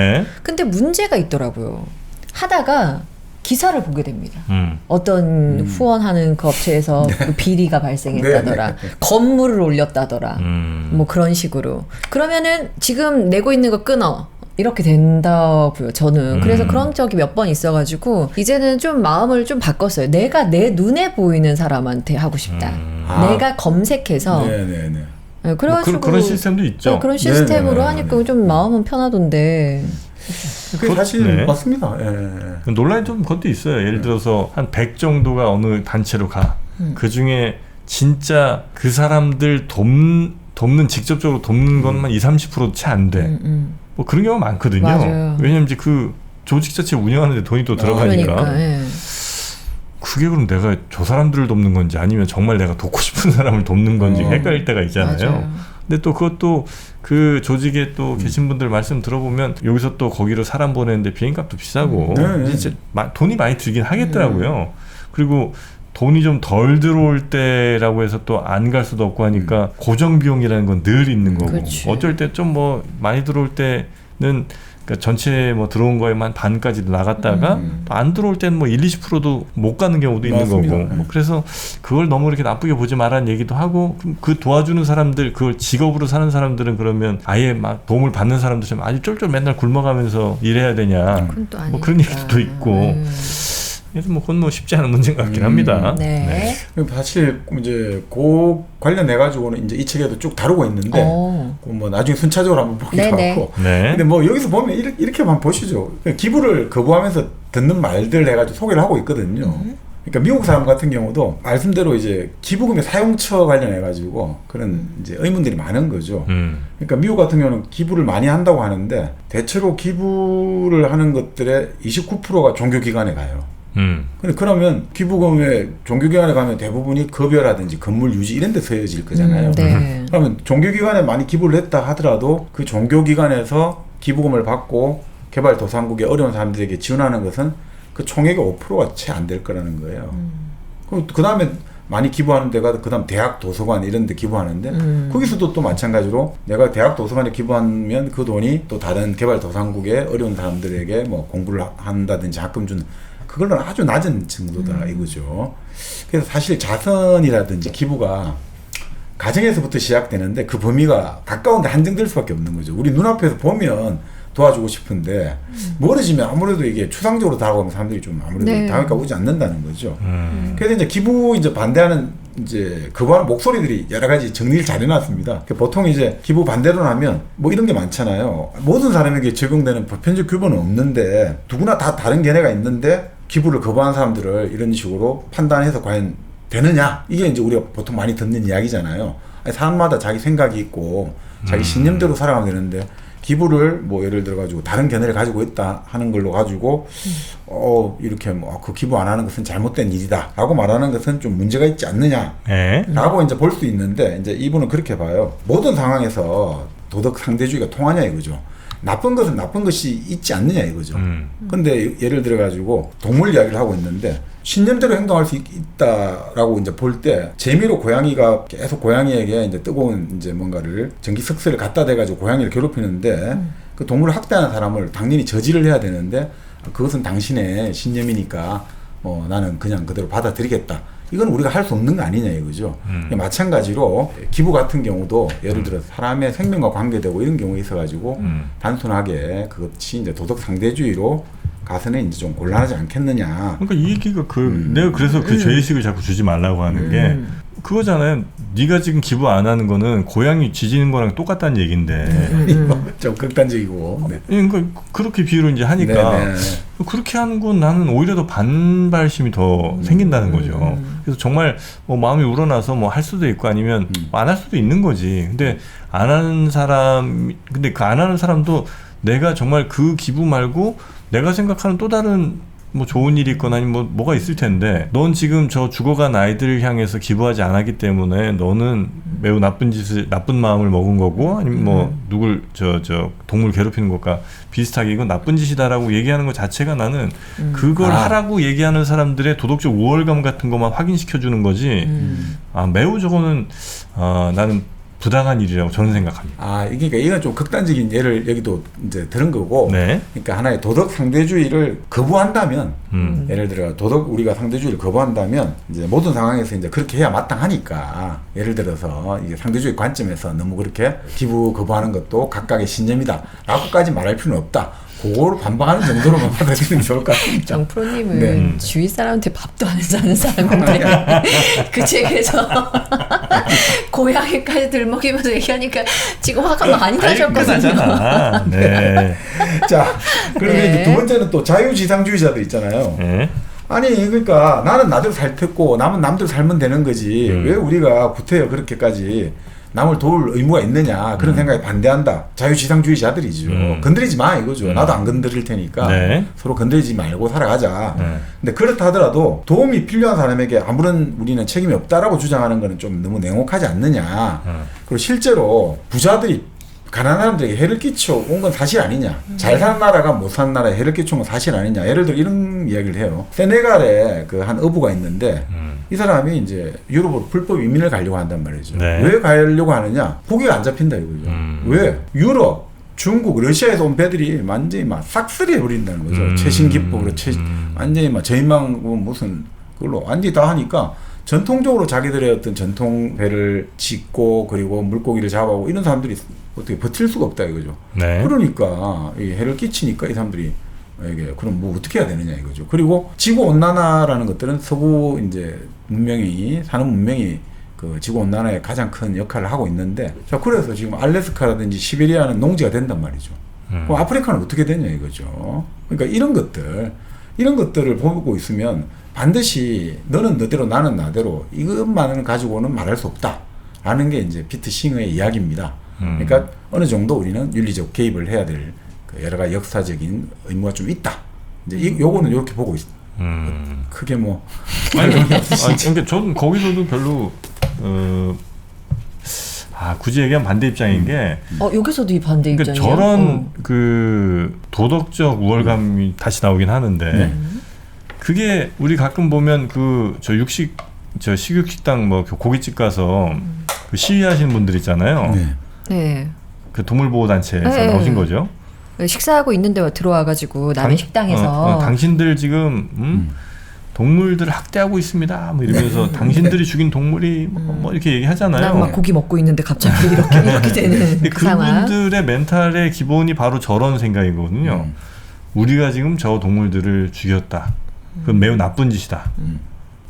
근데 문제가 있더라고요. 하다가 기사를 보게 됩니다. 어떤 후원하는 그 업체에서 비리가 발생했다더라. 건물을 올렸다더라. 뭐 그런 식으로. 그러면은 지금 내고 있는 거 끊어. 이렇게 된다고요, 저는. 그래서 그런 적이 몇 번 있어가지고 이제는 좀 마음을 좀 바꿨어요. 내가 내 눈에 보이는 사람한테 하고 싶다. 내가 검색해서. 그래가지고 그런 시스템도 있죠. 그런 시스템으로 하니까 좀 마음은 편하던데. 그게 사실 맞습니다. 논란이 좀 그것도 있어요. 예를 들어서 한 100 정도가 어느 단체로 가. 그 중에 진짜 그 사람들 직접적으로 돕는 것만 20-30%도 채 안 돼. 뭐 그런 경우가 많거든요. 맞아요. 왜냐면 이제 그 조직 자체 운영하는데 돈이 또 들어가니까. 그게 그럼 내가 저 사람들을 돕는 건지 아니면 정말 내가 돕고 싶은 사람을 돕는 건지 헷갈릴 때가 있잖아요. 맞아요. 근데 또 그것도 그 조직에 또 계신 분들 말씀 들어보면 여기서 또 거기로 사람 보내는데 비행값도 비싸고 진짜 돈이 많이 들긴 하겠더라고요. 그리고 돈이 좀 덜 들어올 때라고 해서 또 안 갈 수도 없고 하니까 고정 비용이라는 건 늘 있는 거고 어쩔 때 좀 뭐 많이 들어올 때는 그러니까 전체 뭐 들어온 거에만 반까지 나갔다가 또 안 들어올 때는 뭐 1-20%도 못 가는 경우도 있는 맞습니다. 거고 뭐 그래서 그걸 너무 이렇게 나쁘게 보지 말라는 얘기도 하고 그 도와주는 사람들 그걸 직업으로 사는 사람들은 그러면 아예 막 도움을 받는 사람들처럼 아주 쫄쫄 맨날 굶어가면서 일해야 되냐 뭐 그런 얘기도 있고 그래서 뭐 그건 뭐 쉽지 않은 문제인 것 같긴 합니다. 사실 이제 그 관련해 가지고는 이제 이 책에도 쭉 다루고 있는데 뭐 나중에 순차적으로 한번 보기도 하고. 근데 뭐 여기서 보면 이렇게만 보시죠. 기부를 거부하면서 듣는 말들 해가지고 소개를 하고 있거든요. 그러니까 미국 사람 같은 경우도 말씀대로 이제 기부금의 사용처 관련해 가지고 그런 이제 의문들이 많은 거죠. 그러니까 미국 같은 경우는 기부를 많이 한다고 하는데 대체로 기부를 하는 것들의 29%가 종교기관에 가요. 근데 그러면 기부금에 종교기관에 가면 대부분이 급여라든지 건물 유지 이런 데 쓰여질 거잖아요. 그러면 종교기관에 많이 기부를 했다 하더라도 그 종교기관에서 기부금을 받고 개발도상국의 어려운 사람들에게 지원하는 것은 그 총액의 5%가 채 안 될 거라는 거예요. 그 다음에 많이 기부하는 데가 그 다음 대학 도서관 이런 데 기부하는데 거기서도 또 마찬가지로 내가 대학 도서관에 기부하면 그 돈이 또 다른 개발도상국의 어려운 사람들에게 뭐 공부를 한다든지 학금 주는 그걸로는 아주 낮은 정도다 이거죠. 그래서 사실 자선이라든지 기부가 가정에서부터 시작되는데 그 범위가 가까운데 한정될 수밖에 없는 거죠. 우리 눈앞에서 보면 도와주고 싶은데 멀어지면 아무래도 이게 추상적으로 다가오면 사람들이 좀 아무래도 다가가 오지 않는다는 거죠. 그래서 이제 기부 이제 반대하는 이제 거부하는 목소리들이 여러 가지 정리를 잘 해놨습니다. 보통 이제 기부 반대로 하면 뭐 이런 게 많잖아요. 모든 사람에게 적용되는 보편적 규범은 없는데 누구나 다 다른 견해가 있는데 기부를 거부하는 사람들을 이런 식으로 판단해서 과연 되느냐? 이게 이제 우리가 보통 많이 듣는 이야기잖아요. 아니, 사람마다 자기 생각이 있고 자기 신념대로 살아가면 되는데 기부를 뭐 예를 들어 가지고 다른 견해를 가지고 있다 하는 걸로 가지고 이렇게 뭐 그 기부 안 하는 것은 잘못된 일이다라고 말하는 것은 좀 문제가 있지 않느냐라고 이제 볼 수 있는데 이제 이분은 그렇게 봐요. 모든 상황에서 도덕 상대주의가 통하냐 이거죠. 나쁜 것은 나쁜 것이 있지 않느냐 이거죠. 근데 예를 들어 가지고 동물 이야기를 하고 있는데 신념대로 행동할 수 있다라고 이제 볼 때 재미로 고양이가 계속 고양이에게 이제 뜨거운 이제 뭔가를 전기 석쇠를 갖다 대 가지고 고양이를 괴롭히는데 그 동물을 학대하는 사람을 당연히 저지를 해야 되는데 그것은 당신의 신념이니까 나는 그냥 그대로 받아들이겠다. 이건 우리가 할 수 없는 거 아니냐 이거죠. 마찬가지로 기부 같은 경우도 예를 들어 사람의 생명과 관계되고 이런 경우에 있어가지고 단순하게 그것이 이제 도덕 상대주의로 가서는 이제 좀 곤란하지 않겠느냐. 그러니까 이 얘기가 내가 그래서 그 죄의식을 자꾸 주지 말라고 하는 게 그거잖아요. 네가 지금 기부 안 하는 거는 고양이 짖는 거랑 똑같다는 얘기인데. 좀 극단적이고. 네. 그러니까 그렇게 비유를 이제 하니까 그렇게 하는 건 나는 오히려 더 반발심이 더 생긴다는 거죠. 그래서 정말 뭐 마음이 우러나서 뭐 할 수도 있고 아니면 안 할 수도 있는 거지. 근데 안 하는 근데 그 안 하는 사람도 내가 정말 그 기부 말고 내가 생각하는 또 다른 뭐 좋은 일이 있거나 아니면 뭐가 있을 텐데 넌 지금 저 죽어간 아이들을 향해서 기부하지 않았기 때문에 너는 매우 나쁜 마음을 먹은 거고 아니면 뭐 누굴 저 동물 괴롭히는 것과 비슷하게 이건 나쁜 짓이다라고 얘기하는 것 자체가 나는 그걸 하라고 얘기하는 사람들의 도덕적 우월감 같은 것만 확인시켜 주는 거지. 매우 저거는 나는 부당한 일이라고 저는 생각합니다. 그러니까 이건 좀 극단적인 예를 여기도 이제 들은 거고, 네. 그러니까 하나의 도덕 상대주의를 거부한다면, 예를 들어 우리가 상대주의를 거부한다면 이제 모든 상황에서 이제 그렇게 해야 마땅하니까, 예를 들어서 이게 상대주의 관점에서 너무 그렇게 기부 거부하는 것도 각각의 신념이다라고까지 말할 필요는 없다. 그거를 반박하는 정도로만 받아들이는 게 좋을 것 같습니다. 정프로님은 주위 사람한테 밥도 안 해주는 사람인데 그 책에서 고양이까지 들먹이면서 얘기하니까 지금 화가 많이 나셨거든요. 네. 자, 그리고 이제 두 번째는 또 자유지상주의자들 있잖아요. 아니 그러니까 나는 나대로 살 테고 남은 남대로 살면 되는 거지 왜 우리가 구태여 그렇게까지 남을 도울 의무가 있느냐 그런 생각에 반대한다. 자유지상주의자들이죠. 건드리지 마 이거죠. 나도 안 건드릴 테니까 서로 건드리지 말고 살아가자. 근데 그렇다 하더라도 도움이 필요한 사람에게 아무런 우리는 책임이 없다라고 주장하는 거는 좀 너무 냉혹하지 않느냐. 그리고 실제로 부자들이 가난한 사람들에게 해를 끼쳐온 건 사실 아니냐. 잘 사는 나라가 못 사는 나라에 해를 끼쳐온 건 사실 아니냐. 예를 들어 이런 이야기를 해요. 세네갈에 그 한 어부가 있는데 이 사람이 이제 유럽으로 불법 이민을 가려고 한단 말이죠. 왜 가려고 하느냐? 고기가 안 잡힌다 이거죠. 왜? 유럽, 중국, 러시아에서 온 배들이 완전히 막 싹쓸이 해버린다는 거죠. 최신 기법으로 완전히 막 저인망 무슨 그걸로 완전히 다 하니까 전통적으로 자기들의 어떤 전통 배를 짓고 그리고 물고기를 잡아오고 이런 사람들이 어떻게 버틸 수가 없다 이거죠. 그러니까 이 해를 끼치니까 이 사람들이 이게 그럼 뭐 어떻게 해야 되느냐 이거죠. 그리고 지구 온난화라는 것들은 서구 이제 문명이 산업 문명이 그 지구 온난화에 가장 큰 역할을 하고 있는데 자 그래서 지금 알래스카라든지 시베리아는 농지가 된단 말이죠. 그럼 아프리카는 어떻게 되냐 이거죠. 그러니까 이런 것들을 보고 있으면 반드시 너는 너대로 나는 나대로 이것만은 가지고는 말할 수 없다라는 게 이제 피트 싱어의 이야기입니다. 그러니까 어느 정도 우리는 윤리적 개입을 해야 될 여러 가지 역사적인 의무가 좀 있다. 이제 요거는 이렇게 보고 있습니다. 크게 뭐 그러니까 저는 거기서도 별로 굳이 얘기하면 반대 입장인 게 여기서도 이 반대 입장이에요. 그러니까 저런 그 도덕적 우월감이 다시 나오긴 하는데 그게 우리 가끔 보면 저 식육식당 뭐 고깃집 가서 그 시위하시는 분들 있잖아요. 그 동물보호단체에서 나오신 거죠. 식사하고 있는데 들어와가지고 남의 식당에서 당신들 지금 동물들을 학대하고 있습니다. 뭐 이러면서 당신들이 죽인 동물이 뭐 이렇게 얘기하잖아요. 난 막 고기 먹고 있는데 갑자기 이렇게 되는 그 상황. 그분들의 멘탈의 기본이 바로 저런 생각이거든요. 우리가 지금 저 동물들을 죽였다. 그건 매우 나쁜 짓이다.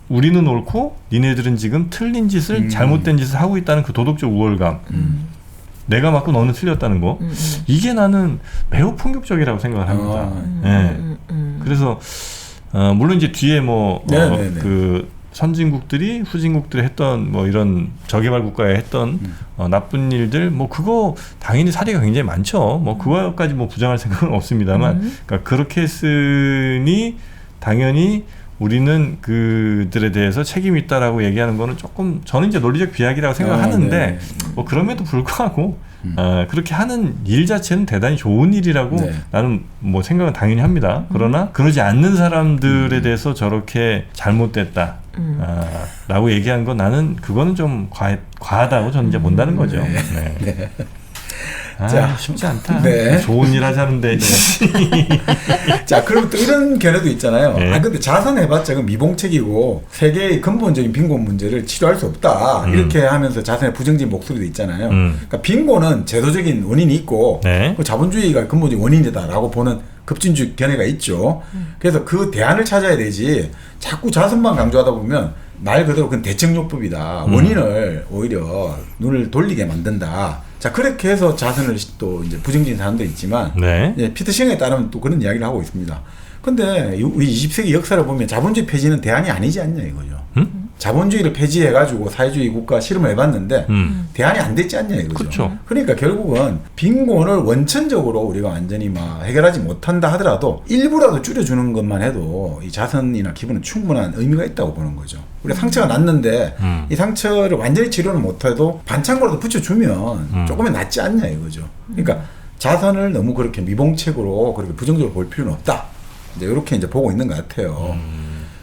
우리는 옳고 니네들은 지금 틀린 짓을 잘못된 짓을 하고 있다는 그 도덕적 우월감. 내가 맞고 너는 틀렸다는 거. 이게 나는 매우 폭력적이라고 생각을 합니다. 그래서 물론 이제 뒤에 그 선진국들이 후진국들이 했던 뭐 이런 저개발 국가에 했던 나쁜 일들 뭐 그거 당연히 사례가 굉장히 많죠. 뭐 그거까지 뭐 부정할 생각은 없습니다만 그러니까 그렇게 했으니 당연히 우리는 그들에 대해서 책임이 있다라고 얘기하는 거는 조금 저는 이제 논리적 비약이라고 생각하는데 뭐 그럼에도 불구하고 그렇게 하는 일 자체는 대단히 좋은 일이라고 나는 뭐 생각은 당연히 합니다. 그러나 그러지 않는 사람들에 대해서 저렇게 잘못됐다 라고 얘기한 건 나는 그거는 좀 과하다고 저는 이제 본다는 거죠. 네. 자, 쉽지 않다. 좋은 일 하자는데. 자, 그리고 또 이런 견해도 있잖아요. 근데 자선 해봤자 그 미봉책이고 세계의 근본적인 빈곤 문제를 치료할 수 없다. 이렇게 하면서 자선의 부정적인 목소리도 있잖아요. 그러니까 빈곤은 제도적인 원인이 있고 그 자본주의가 근본적인 원인이다라고 보는 급진주의 견해가 있죠. 그래서 그 대안을 찾아야 되지 자꾸 자선만 강조하다 보면 말 그대로 그건 대책요법이다. 원인을 오히려 눈을 돌리게 만든다. 자, 그렇게 해서 자선을 또 이제 부정적인 사람도 있지만, 피터 싱어에 따르면 또 그런 이야기를 하고 있습니다. 근데 우리 20세기 역사를 보면 자본주의 폐지는 대안이 아니지 않냐 이거죠. 자본주의를 폐지해가지고 사회주의 국가 실험을 해봤는데 대안이 안 됐지 않냐 이거죠. 그쵸. 그러니까 결국은 빈곤을 원천적으로 우리가 완전히 막 해결하지 못한다 하더라도 일부라도 줄여주는 것만 해도 이 자선이나 기부는 충분한 의미가 있다고 보는 거죠. 우리가 상처가 났는데 이 상처를 완전히 치료는 못해도 반창고라도 붙여주면 조금은 낫지 않냐 이거죠. 그러니까 자선을 너무 그렇게 미봉책으로 그렇게 부정적으로 볼 필요는 없다. 이제 이렇게 이제 보고 있는 것 같아요.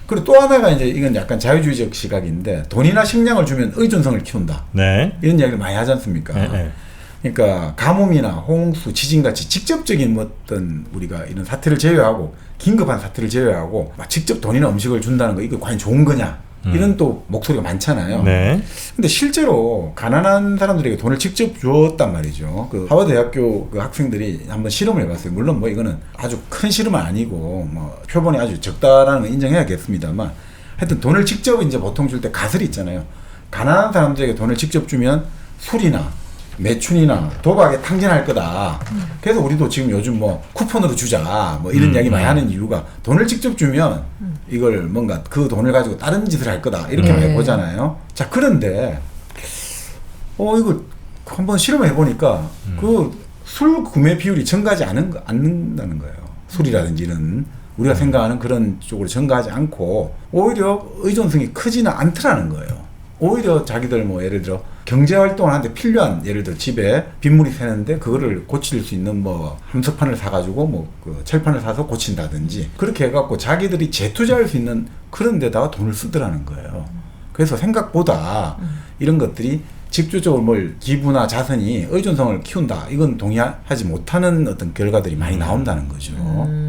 그리고 또 하나가 이제 이건 약간 자유주의적 시각인데 돈이나 식량을 주면 의존성을 키운다. 이런 이야기를 많이 하지 않습니까? 그러니까 가뭄이나 홍수, 지진같이 직접적인 어떤 우리가 이런 사태를 제외하고 긴급한 사태를 제외하고 막 직접 돈이나 음식을 준다는 거 이거 과연 좋은 거냐? 이런 또 목소리가 많잖아요. 근데 실제로 가난한 사람들에게 돈을 직접 줬단 말이죠. 그 하버드 대학교 그 학생들이 한번 실험을 해봤어요. 물론 뭐 이거는 아주 큰 실험은 아니고 뭐 표본이 아주 적다라는 건 인정해야겠습니다만 하여튼 돈을 직접 이제 보통 줄 때 가설이 있잖아요. 가난한 사람들에게 돈을 직접 주면 술이나 매춘이나 도박에 탕진할 거다. 그래서 우리도 지금 요즘 뭐 쿠폰으로 주자 뭐 이런 이야기 많이 하는 이유가 돈을 직접 주면 이걸 뭔가 그 돈을 가지고 다른 짓을 할 거다 이렇게 많이 보잖아요. 자, 그런데 이거 한번 실험을 해보니까 그 술 구매 비율이 증가하지 않는다는 거예요. 술이라든지 이런 우리가 생각하는 그런 쪽으로 증가하지 않고 오히려 의존성이 크지는 않더라는 거예요. 오히려 자기들 뭐 예를 들어 경제활동을 하는데 필요한 예를 들어 집에 빗물이 새는데 그거를 고칠 수 있는 뭐 함석판을 사가지고 뭐 그 철판을 사서 고친다든지 그렇게 해갖고 자기들이 재투자할 수 있는 그런 데다가 돈을 쓰더라는 거예요. 그래서 생각보다 이런 것들이 직접적으로 뭘 기부나 자선이 의존성을 키운다. 이건 동의하지 못하는 어떤 결과들이 많이 나온다는 거죠.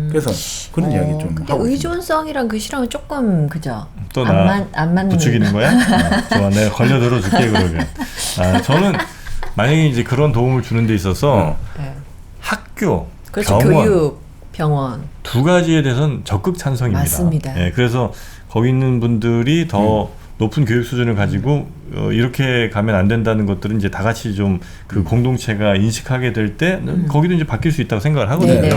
그래서 그런 이야기 좀 근데 하고 의존성이랑 그 실험은 조금 그죠? 또 나 안 맞는 부추기는 거야? 좋아, 내가 걸려들어 줄게 그러면. 저는 만약에 이제 그런 도움을 주는 데 있어서 학교, 그렇죠. 병원, 교육, 병원 두 가지에 대해서는 적극 찬성입니다. 맞습니다. 그래서 거기 있는 분들이 더 높은 교육 수준을 가지고 이렇게 가면 안 된다는 것들은 이제 다 같이 좀 그 공동체가 인식하게 될 때 거기도 이제 바뀔 수 있다고 생각을 하거든요.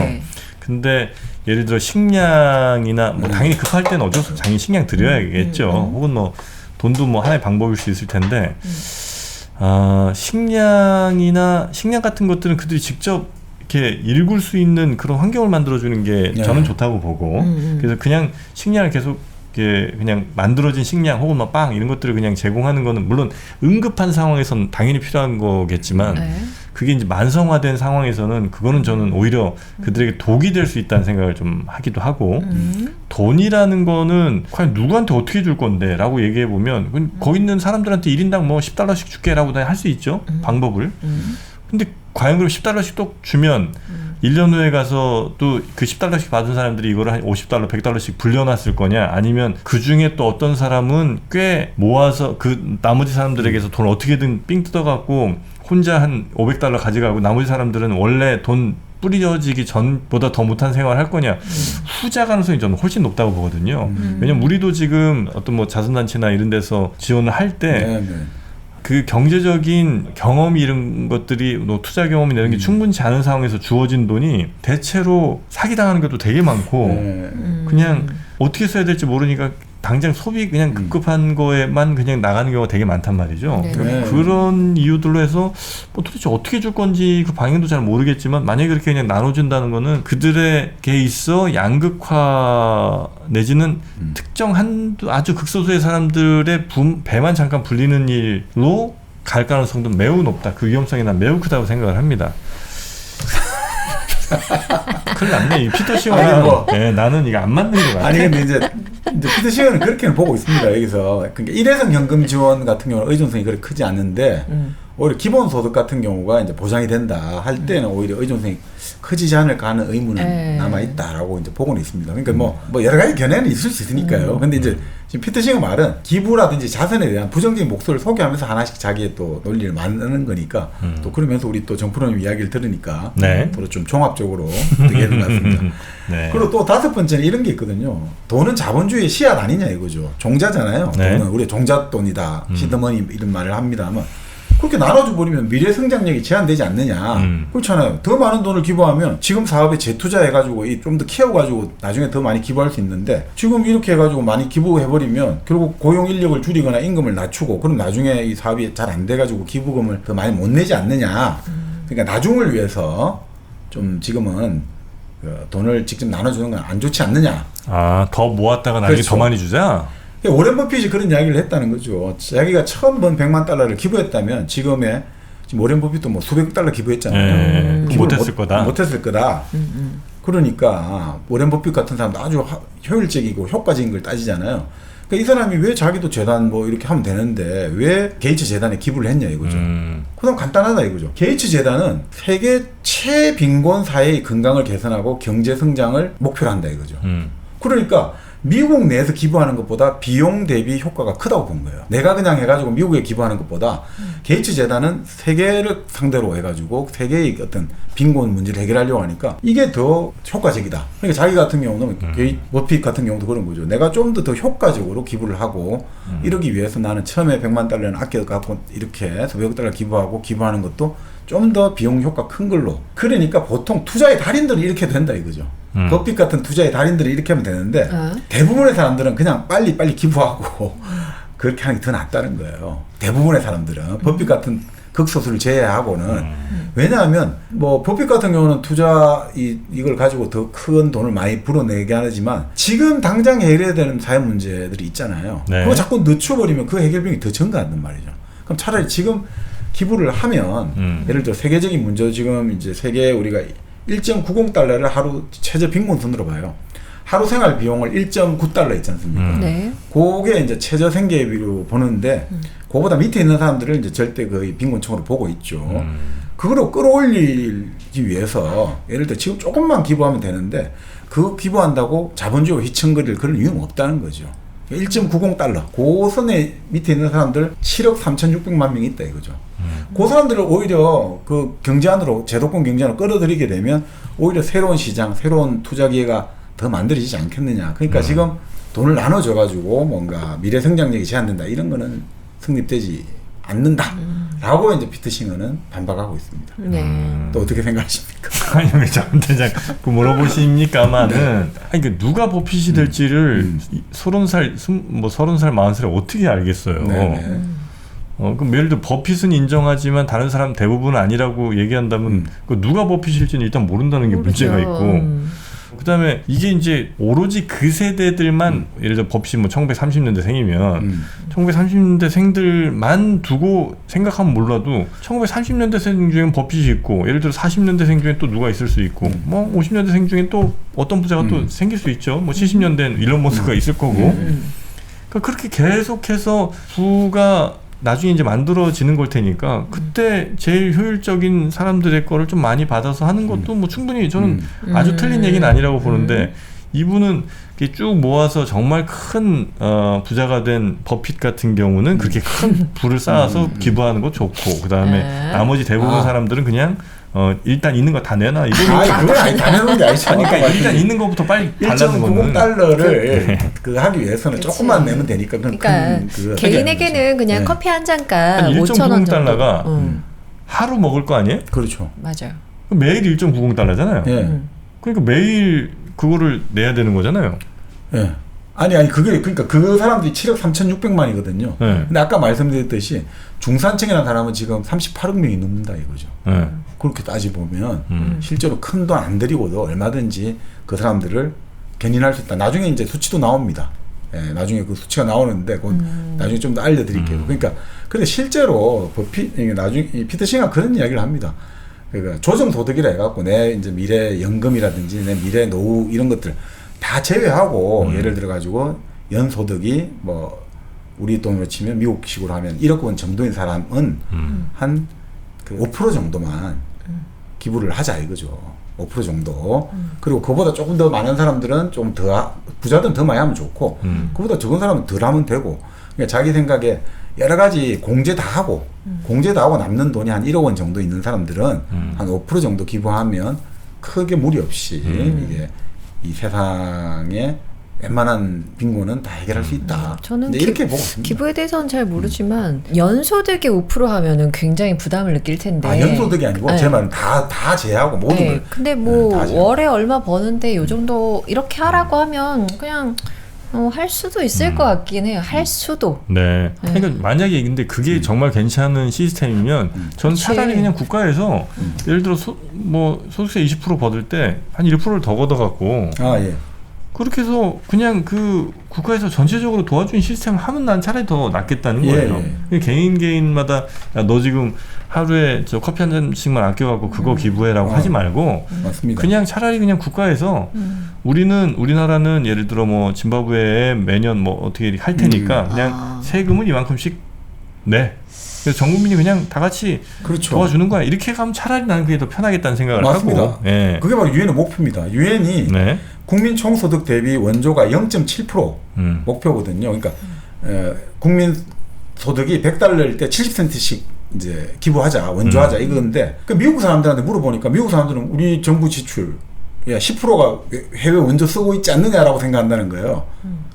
근데 예를 들어 식량이나 뭐 당연히 급할 때는 어쩔 수 없이 당연히 식량 드려야겠죠. 혹은 뭐 돈도 뭐 하나의 방법일 수 있을 텐데 식량 같은 것들은 그들이 직접 이렇게 읽을 수 있는 그런 환경을 만들어주는 게 저는 좋다고 보고 그래서 그냥 식량을 계속 그냥 만들어진 식량 혹은 뭐 빵 이런 것들을 그냥 제공하는 거는 물론 응급한 상황에서는 당연히 필요한 거겠지만 그게 이제 만성화된 상황에서는 그거는 저는 오히려 그들에게 독이 될 수 있다는 생각을 좀 하기도 하고 돈이라는 거는 과연 누구한테 어떻게 줄 건데 라고 얘기해 보면 거기 있는 사람들한테 1인당 뭐 $10씩 줄게 라고 할 수 있죠. 방법을. 근데 과연 그럼 $10씩 또 주면 1년 후에 가서 또 그 $10씩 받은 사람들이 이거를 한 $50, $100씩 불려놨을 거냐 아니면 그 중에 또 어떤 사람은 꽤 모아서 그 나머지 사람들에게서 돈을 어떻게든 삥 뜯어갖고 혼자 한 $500 가져가고 나머지 사람들은 원래 돈 뿌려지기 전보다 더 못한 생활을 할 거냐 후자 가능성이 저는 훨씬 높다고 보거든요. 왜냐면 우리도 지금 어떤 뭐 자선단체나 이런 데서 지원을 할 때 그 경제적인 경험이 이런 것들이 뭐 투자 경험이나 이런 게 충분치 않은 상황에서 주어진 돈이 대체로 사기당하는 것도 되게 많고 그냥 어떻게 써야 될지 모르니까 당장 소비 그냥 급급한 거에만 그냥 나가는 경우가 되게 많단 말이죠. 네. 그런 이유들로 해서 뭐 도대체 어떻게 줄 건지 그 방향도 잘 모르겠지만 만약에 그렇게 그냥 나눠준다는 거는 그들에게 있어 양극화 내지는 특정 아주 극소수의 사람들의 배만 잠깐 불리는 일로 갈 가능성도 매우 높다. 그 위험성이 난 매우 크다고 생각을 합니다. 큰일 났네. 이 피터 시어랑 나는 이거 안 맞는 것 같아. 아니 근데 이제 피터 시어는 그렇게는 보고 있습니다. 여기서 그러니까 일회성 현금 지원 같은 경우는 의존성이 그렇게 크지 않는데 오히려 기본소득 같은 경우가 이제 보장이 된다 할 때는 오히려 의존성이 커지지 않을까 하는 의문은 남아 있다라고 이제 보고는 있습니다. 그러니까 뭐 여러 가지 견해는 있을 수 있으니까요. 근데 이제 지금 피터 시어 말은 기부라든지 자선에 대한 부정적인 목소리를 소개하면서 하나씩 자기의 또 논리를 만드는 거니까 또 그러면서 우리 또 정프로님 이야기를 들으니까 서로 좀 종합적으로 되게 되는 것 같습니다. 네. 그리고 또 다섯 번째는 이런 게 있거든요. 돈은 자본주의의 씨앗 아니냐 이거죠. 종자잖아요. 네. 돈은 우리 종잣돈이다. 시드머니 이런 말을 합니다만 그렇게 나눠줘 버리면 미래 성장력이 제한되지 않느냐. 그렇잖아요. 더 많은 돈을 기부하면 지금 사업에 재투자해가지고 좀 더 키워가지고 나중에 더 많이 기부할 수 있는데 지금 이렇게 해가지고 많이 기부해버리면 결국 고용 인력을 줄이거나 임금을 낮추고 그럼 나중에 이 사업이 잘 안 돼가지고 기부금을 더 많이 못 내지 않느냐. 그러니까 나중을 위해서 좀 지금은 그 돈을 직접 나눠주는 건 안 좋지 않느냐. 아, 더 모았다가 나중에 그렇죠. 더 많이 주자? 워렌 버핏이 그런 이야기를 했다는 거죠. 자기가 처음 번 100만 달러를 기부했다면 지금 워렌 버핏도 뭐 수백 달러 기부했잖아요. 못했을 거다. 못했을 거다. 그러니까 워렌 버핏 같은 사람도 아주 효율적이고 효과적인 걸 따지잖아요. 그러니까 이 사람이 왜 자기도 재단 뭐 이렇게 하면 되는데 왜 게이츠 재단에 기부를 했냐 이거죠. 그럼 간단하다 이거죠. 게이츠 재단은 세계 최빈곤 사회의 건강을 개선하고 경제 성장을 목표로 한다 이거죠. 그러니까 미국 내에서 기부하는 것보다 비용 대비 효과가 크다고 본 거예요. 내가 그냥 해가지고 미국에 기부하는 것보다 게이츠 재단은 세계를 상대로 해가지고 세계의 어떤 빈곤 문제를 해결하려고 하니까 이게 더 효과적이다. 그러니까 자기 같은 경우는 버핏 같은 경우도 그런 거죠. 내가 좀 더 효과적으로 기부를 하고 이러기 위해서 나는 처음에 100만 달러는 아껴갖고 이렇게 수백억 달러 기부하는 것도 좀 더 비용 효과 큰 걸로. 그러니까 보통 투자의 달인들은 이렇게 된다 이거죠. 버핏 같은 투자의 달인들이 이렇게 하면 되는데 대부분의 사람들은 그냥 빨리 기부하고 그렇게 하는 게 더 낫다는 거예요. 대부분의 사람들은 버핏 같은 극소수를 제외하고는 왜냐하면 뭐 버핏 같은 경우는 이걸 가지고 더 큰 돈을 많이 불어내게 하지만 지금 당장 해결해야 되는 사회 문제들이 있잖아요. 네. 그거 자꾸 늦춰버리면 그 해결 비용이 더 증가한단 말이죠. 그럼 차라리 지금 기부를 하면 예를 들어 세계적인 문제 지금 이제 세계 우리가 1.90달러를 하루 최저 빈곤선으로 봐요. 하루 생활 비용을 1.9달러 있지 않습니까? 네. 그게 이제 최저 생계비로 보는데 그거보다 밑에 있는 사람들을 이제 절대 거의 빈곤층으로 보고 있죠. 그거로 끌어올리기 위해서 예를 들어 지금 조금만 기부하면 되는데 그 기부한다고 자본주의가 휘청거릴 그런 이유는 없다는 거죠. 1.90달러. 그 선에 밑에 있는 사람들 7억 3,600만 명이 있다 이거죠. 그 사람들을 오히려 그 경제 안으로 제도권 경제 안으로 끌어들이게 되면 오히려 새로운 시장, 새로운 투자 기회가 더 만들어지지 않겠느냐. 그러니까 지금 돈을 나눠줘가지고 뭔가 미래 성장력이 제한된다 이런 거는 성립되지 않는다라고 이제 피터 싱어는 반박하고 있습니다. 또 어떻게 생각하십니까? 아니 왜 저한테 자꾸 물어보십니까만은 아니 그 누가 버핏이 될지를 30살, 40살 어떻게 알겠어요? 그럼 예를 들어 버핏은 인정하지만 다른 사람 대부분은 아니라고 얘기한다면 그 누가 버핏일지는 일단 모른다는 게 문제가 있고 그다음에 이게 이제 오로지 그 세대들만 예를 들어 버핏이 뭐 1930년대 생이면 1930년대 생들만 두고 생각하면 몰라도 1930년대 생 중엔 버핏이 있고 예를 들어 40년대 생 중엔 또 누가 있을 수 있고 뭐 50년대 생 중엔 또 어떤 부자가 또 생길 수 있죠. 뭐 70년대엔 일론 머스크가 있을 거고 그러니까 그렇게 계속해서 부가 나중에 이제 만들어지는 걸 테니까 그때 제일 효율적인 사람들의 거를 좀 많이 받아서 하는 것도 뭐 충분히 저는 아주 틀린 얘기는 아니라고 보는데 이분은 이렇게 쭉 모아서 정말 큰 부자가 된 버핏 같은 경우는 그렇게 큰 부를 쌓아서 기부하는 거 좋고 그 다음에 나머지 대부분 사람들은 그냥 일단 있는 거 다 내놔. 그건 아니 다 내는 게 아니죠. 그러니까 일단 있는 거부터 빨리 달라는 거는 1.90달러를 그 하기 위해서는 조금만 내면 되니까. 그러니까 개인에게는 그냥 커피 한 잔값 5,000원 정도. 1.90달러가 하루 먹을 거 아니에요? 그렇죠. 맞아요. 매일 1.90달러잖아요. 예. 그러니까 매일 그거를 내야 되는 거잖아요. 예. 아니 그게 그러니까 그 사람들이 7억 3,600만이거든요. 근데 아까 말씀드렸듯이 중산층이라는 사람은 지금 38억 명이 넘는다 이거죠. 그렇게 따지보면 실제로 큰 돈 안 들이고도 얼마든지 그 사람들을 견인할 수 있다. 나중에 이제 수치도 나옵니다. 예, 나중에 그 수치가 나오는데 나중에 좀 더 알려드릴게요. 그러니까 근데 실제로 나중에 피터싱가 그런 이야기를 합니다. 그러니까 조정소득이라 해갖고 내 이제 미래 연금이라든지 내 미래 노후 이런 것들 다 제외하고 예를 들어 가지고 연소득이 뭐 우리 돈으로 치면 미국식으로 하면 1억 원 정도인 사람은 한 그 5% 정도만 기부를 하자 이거죠. 5% 정도. 그리고 그보다 조금 더 많은 사람들은 좀 더 부자들은 더 많이 하면 좋고 그보다 적은 사람은 덜 하면 되고 그러니까 자기 생각에 여러 가지 공제 다 하고 남는 돈이 한 1억 원 정도 있는 사람들은 한 5% 정도 기부하면 크게 무리 없이 이게 이 세상에 웬만한 빈곤은 다 해결할 수 있다. 저는 이렇게 보고 있습니다. 기부에 대해서는 잘 모르지만 연소득이 5% 하면은 굉장히 부담을 느낄 텐데. 연소득이 아니고 네. 제 말은 다 제하고 모든 걸. 근데 뭐 월에 얼마 버는데 요 정도 이렇게 하라고 하면 그냥 할 수도 있을 것 같긴 해요. 할 수도. 네. 그러니까 만약에 근데 그게 정말 괜찮은 시스템이면 저는 차라리 그냥 국가에서 예를 들어 뭐 소득세 20% 받을 때 한 1%를 더 걷어갖고 그렇게 해서 그냥 그 국가에서 전체적으로 도와주는 시스템을 하면 난 차라리 더 낫겠다는 거예요. 개인마다 야, 너 지금 하루에 저 커피 한 잔씩만 아껴갖고 그거 기부해라고 하지 말고 맞습니다. 그냥 차라리 그냥 국가에서 우리나라는 예를 들어 뭐 짐바브웨에 매년 뭐 어떻게 할 테니까 그냥 세금을 이만큼씩 내. 그래서 전 국민이 그냥 다 같이 도와주는 거야. 이렇게 가면 차라리 나는 그게 더 편하겠다는 생각을 맞습니다. 하고. 예. 그게 바로 유엔의 목표입니다. 유엔이 국민 총소득 대비 원조가 0.7% 목표거든요. 그러니까 국민 소득이 $100일 때 70센트씩 이제 기부하자, 원조하자 이건데 그 미국 사람들한테 물어보니까 미국 사람들은 우리 정부 지출 10%가 해외 원조 쓰고 있지 않느냐라고 생각한다는 거예요.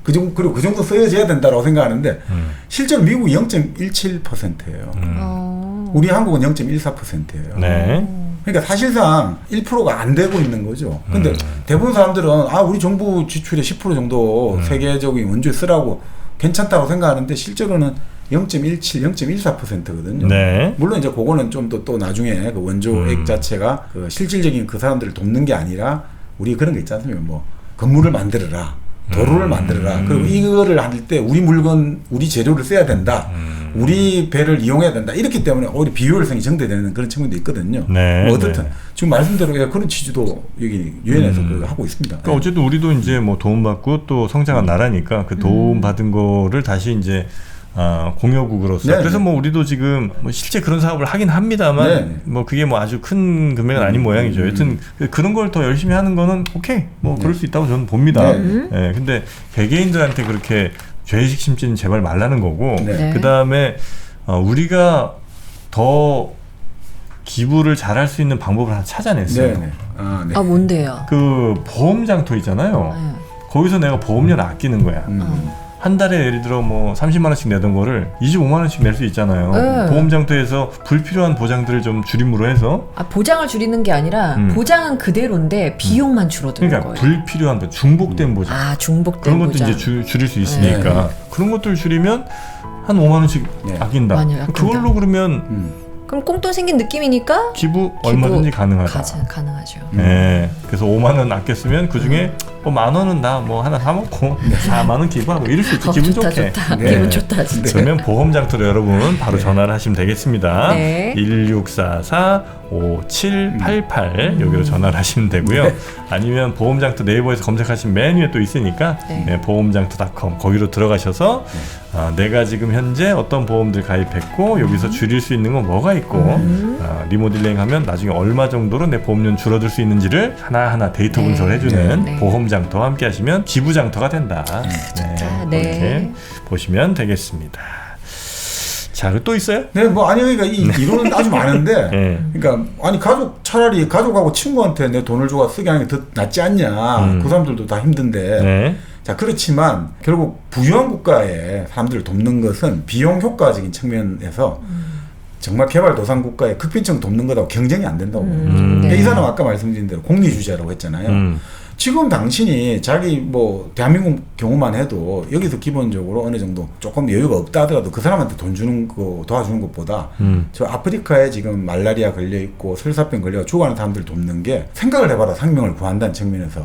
그리고 그 정도 써야져야 된다라고 생각하는데 실제로 미국이 0.17%예요. 우리 한국은 0.14%예요. 네. 그러니까 사실상 1%가 안 되고 있는 거죠. 근데 대부분 사람들은 우리 정부 지출의 10% 정도 세계적인 원조에 쓰라고 괜찮다고 생각하는데 실제로는 0.17, 0.14%거든요. 네. 물론 이제 그거는 좀 또 나중에 그 원조액 자체가 그 실질적인 그 사람들을 돕는 게 아니라 우리 그런 거 있지 않습니까? 뭐 건물을 만들어라, 도로를 만들어라. 그리고 이거를 할 때 우리 물건, 우리 재료를 써야 된다. 우리 배를 이용해야 된다. 이렇기 때문에 오히려 비효율성이 증대되는 그런 측면도 있거든요. 네, 뭐 어떻든 지금 말씀대로 그런 취지도 여기 유엔에서 하고 있습니다. 그러니까 어쨌든 우리도 이제 뭐 도움받고 또 성장한 나라니까 그 도움 받은 거를 다시 이제 공여국으로서 그래서 뭐 우리도 지금 뭐 실제 그런 사업을 하긴 합니다만 뭐 그게 뭐 아주 큰 금액은 아닌 모양이죠. 여튼 그런 걸 더 열심히 하는 거는 오케이 뭐 그럴 수 있다고 저는 봅니다. 근데 개개인들한테 그렇게 죄의식 심지는 제발 말라는 거고 그 다음에 우리가 더 기부를 잘할 수 있는 방법을 하나 찾아냈어요. 뭔데요? 그 보험장터 있잖아요. 거기서 내가 보험료를 아끼는 거야. 한 달에 예를 들어 뭐 30만 원씩 내던 거를 25만 원씩 낼 수 있잖아요. 보험장터에서 불필요한 보장들을 좀 줄임으로 해서 보장을 줄이는 게 아니라 보장은 그대로인데 비용만 줄어드는 그러니까 거예요. 불필요한 중복된 보장. 중복된 그런 것도 보장. 이제 줄일 수 있으니까 그런 것들 줄이면 한 5만 원씩 아낀다. 그걸로 그러면 그럼 꽁돈 생긴 느낌이니까 기부 얼마든지 가능하다. 가능하죠. 네, 그래서 5만 원 아꼈으면 그 중에 뭐 만 원은 나 뭐 하나 사 먹고 4만 원 기부하고 이럴 수 있죠. 기분 좋다, 좋게. 좋다. 기분 좋다 진짜. 그러면 보험장터로 여러분 바로 전화를 하시면 되겠습니다. 1644-5788 여기로 전화를 하시면 되고요. 아니면 보험장터 네이버에서 검색하시면 맨 위에 또 있으니까 보험장터.com 거기로 들어가셔서 내가 지금 현재 어떤 보험들 가입했고 여기서 줄일 수 있는 건 뭐가 있고 리모델링 하면 나중에 얼마 정도로 내 보험료는 줄어들 수 있는지를 하나하나 데이터 분석을 해주는 보험장터와 함께 하시면 기부장터가 된다. 이렇게 보시면 되겠습니다. 자, 또 있어요? 네, 뭐 아니 그러니까 이 이론은 아주 많은데, 그러니까 아니 차라리 가족하고 친구한테 내 돈을 주고 쓰게 하는 게 더 낫지 않냐. 그 사람들도 다 힘든데. 자, 그렇지만 결국 부유한 국가의 사람들을 돕는 것은 비용 효과적인 측면에서 정말 개발도상 국가의 극빈층 돕는 것하고 경쟁이 안 된다고. 이 사람 아까 말씀드린 대로 공리주제라고 했잖아요. 지금 당신이 자기 뭐 대한민국 경우만 해도 여기서 기본적으로 어느 정도 조금 여유가 없다 하더라도 그 사람한테 돈 주는 거 도와주는 것보다 저 아프리카에 지금 말라리아 걸려 있고 설사병 걸려 죽어가는 사람들 돕는 게 생각을 해봐라. 생명을 구한다는 측면에서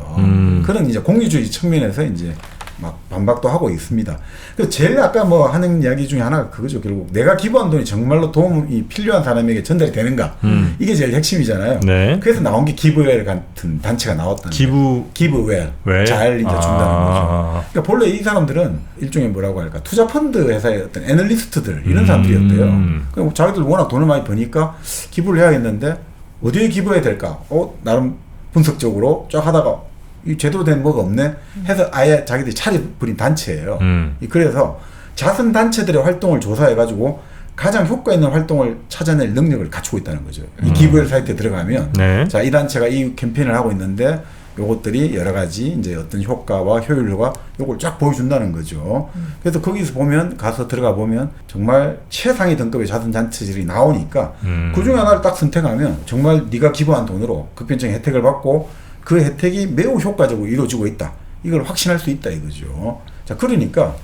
그런 이제 공유주의 측면에서 이제 막 반박도 하고 있습니다. 그 제일 아까 뭐 하는 이야기 중에 하나가 그거죠. 결국 내가 기부한 돈이 정말로 도움이 필요한 사람에게 전달이 되는가 이게 제일 핵심이잖아요. 네. 그래서 나온 게 기부웰 같은 단체가 나왔다는 기부웰 잘 이제 준다는 거죠. 그러니까 본래 이 사람들은 일종의 뭐라고 할까 투자 펀드 회사의 어떤 애널리스트들 이런 사람들이었대요. 그럼 자기들 워낙 돈을 많이 버니까 기부를 해야겠는데 어디에 기부해야 될까? 나름 분석적으로 쫙 하다가 이 제대로 된 뭐가 없네 해서 아예 자기들이 차려버린 단체예요. 그래서 자선 단체들의 활동을 조사해가지고 가장 효과 있는 활동을 찾아낼 능력을 갖추고 있다는 거죠. 이 기부엘 사이트에 들어가면 네. 자, 이 단체가 이 캠페인을 하고 있는데 요것들이 여러 가지 이제 어떤 효과와 효율과 요걸 쫙 보여준다는 거죠. 그래서 거기서 보면 가서 들어가 보면 정말 최상위 등급의 자선 단체들이 나오니까 그 중에 하나를 딱 선택하면 정말 네가 기부한 돈으로 급변적인 혜택을 받고 그 혜택이 매우 효과적으로 이루어지고 있다. 이걸 확신할 수 있다 이거죠. 자, 그러니까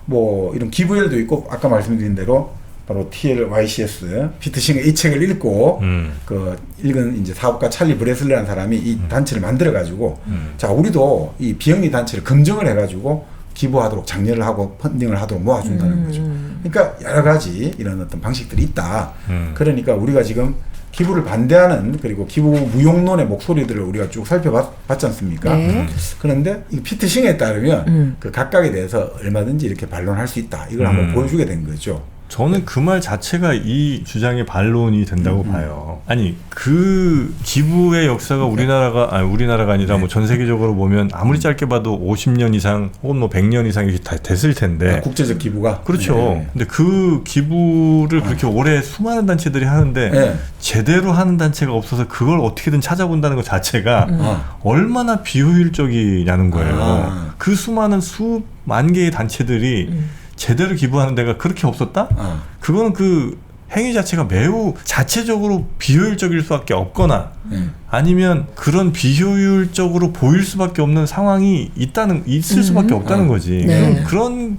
뭐 이런 기부엘도 있고 아까 말씀드린 대로 바로 TLYCS 피트 싱의 이 책을 읽고 그 읽은 이제 사업가 찰리 브레슬러라는 사람이 이 단체를 만들어 가지고 자, 우리도 이 비영리 단체를 검증을 해 가지고 기부하도록 장려를 하고 펀딩을 하도록 모아준다는 거죠. 그러니까 여러 가지 이런 어떤 방식들이 있다. 그러니까 우리가 지금 기부를 반대하는 그리고 기부 무용론의 목소리들을 우리가 쭉 살펴봤지 않습니까? 네. 그런데 이 피트 싱에 따르면 그 각각에 대해서 얼마든지 이렇게 반론할 수 있다. 이걸 한번 보여주게 된 거죠. 저는 그 말 자체가 이 주장의 반론이 된다고 봐요. 아니 그 기부의 역사가 우리나라가 아니라 뭐 전 세계적으로 보면 아무리 짧게 봐도 50년 이상 혹은 뭐 100년 이상 이렇게 다 됐을 텐데. 국제적 기부가. 그렇죠. 네. 근데 그 기부를 그렇게 오래 수많은 단체들이 하는데 네. 제대로 하는 단체가 없어서 그걸 어떻게든 찾아본다는 것 자체가 얼마나 비효율적이냐는 거예요. 그 수많은 수만 개의 단체들이 제대로 기부하는 데가 그렇게 없었다? 그거는 그 행위 자체가 매우 자체적으로 비효율적일 수밖에 없거나 아니면 그런 비효율적으로 보일 수밖에 없는 상황이 있을 수밖에 없다는 거지. 네. 그런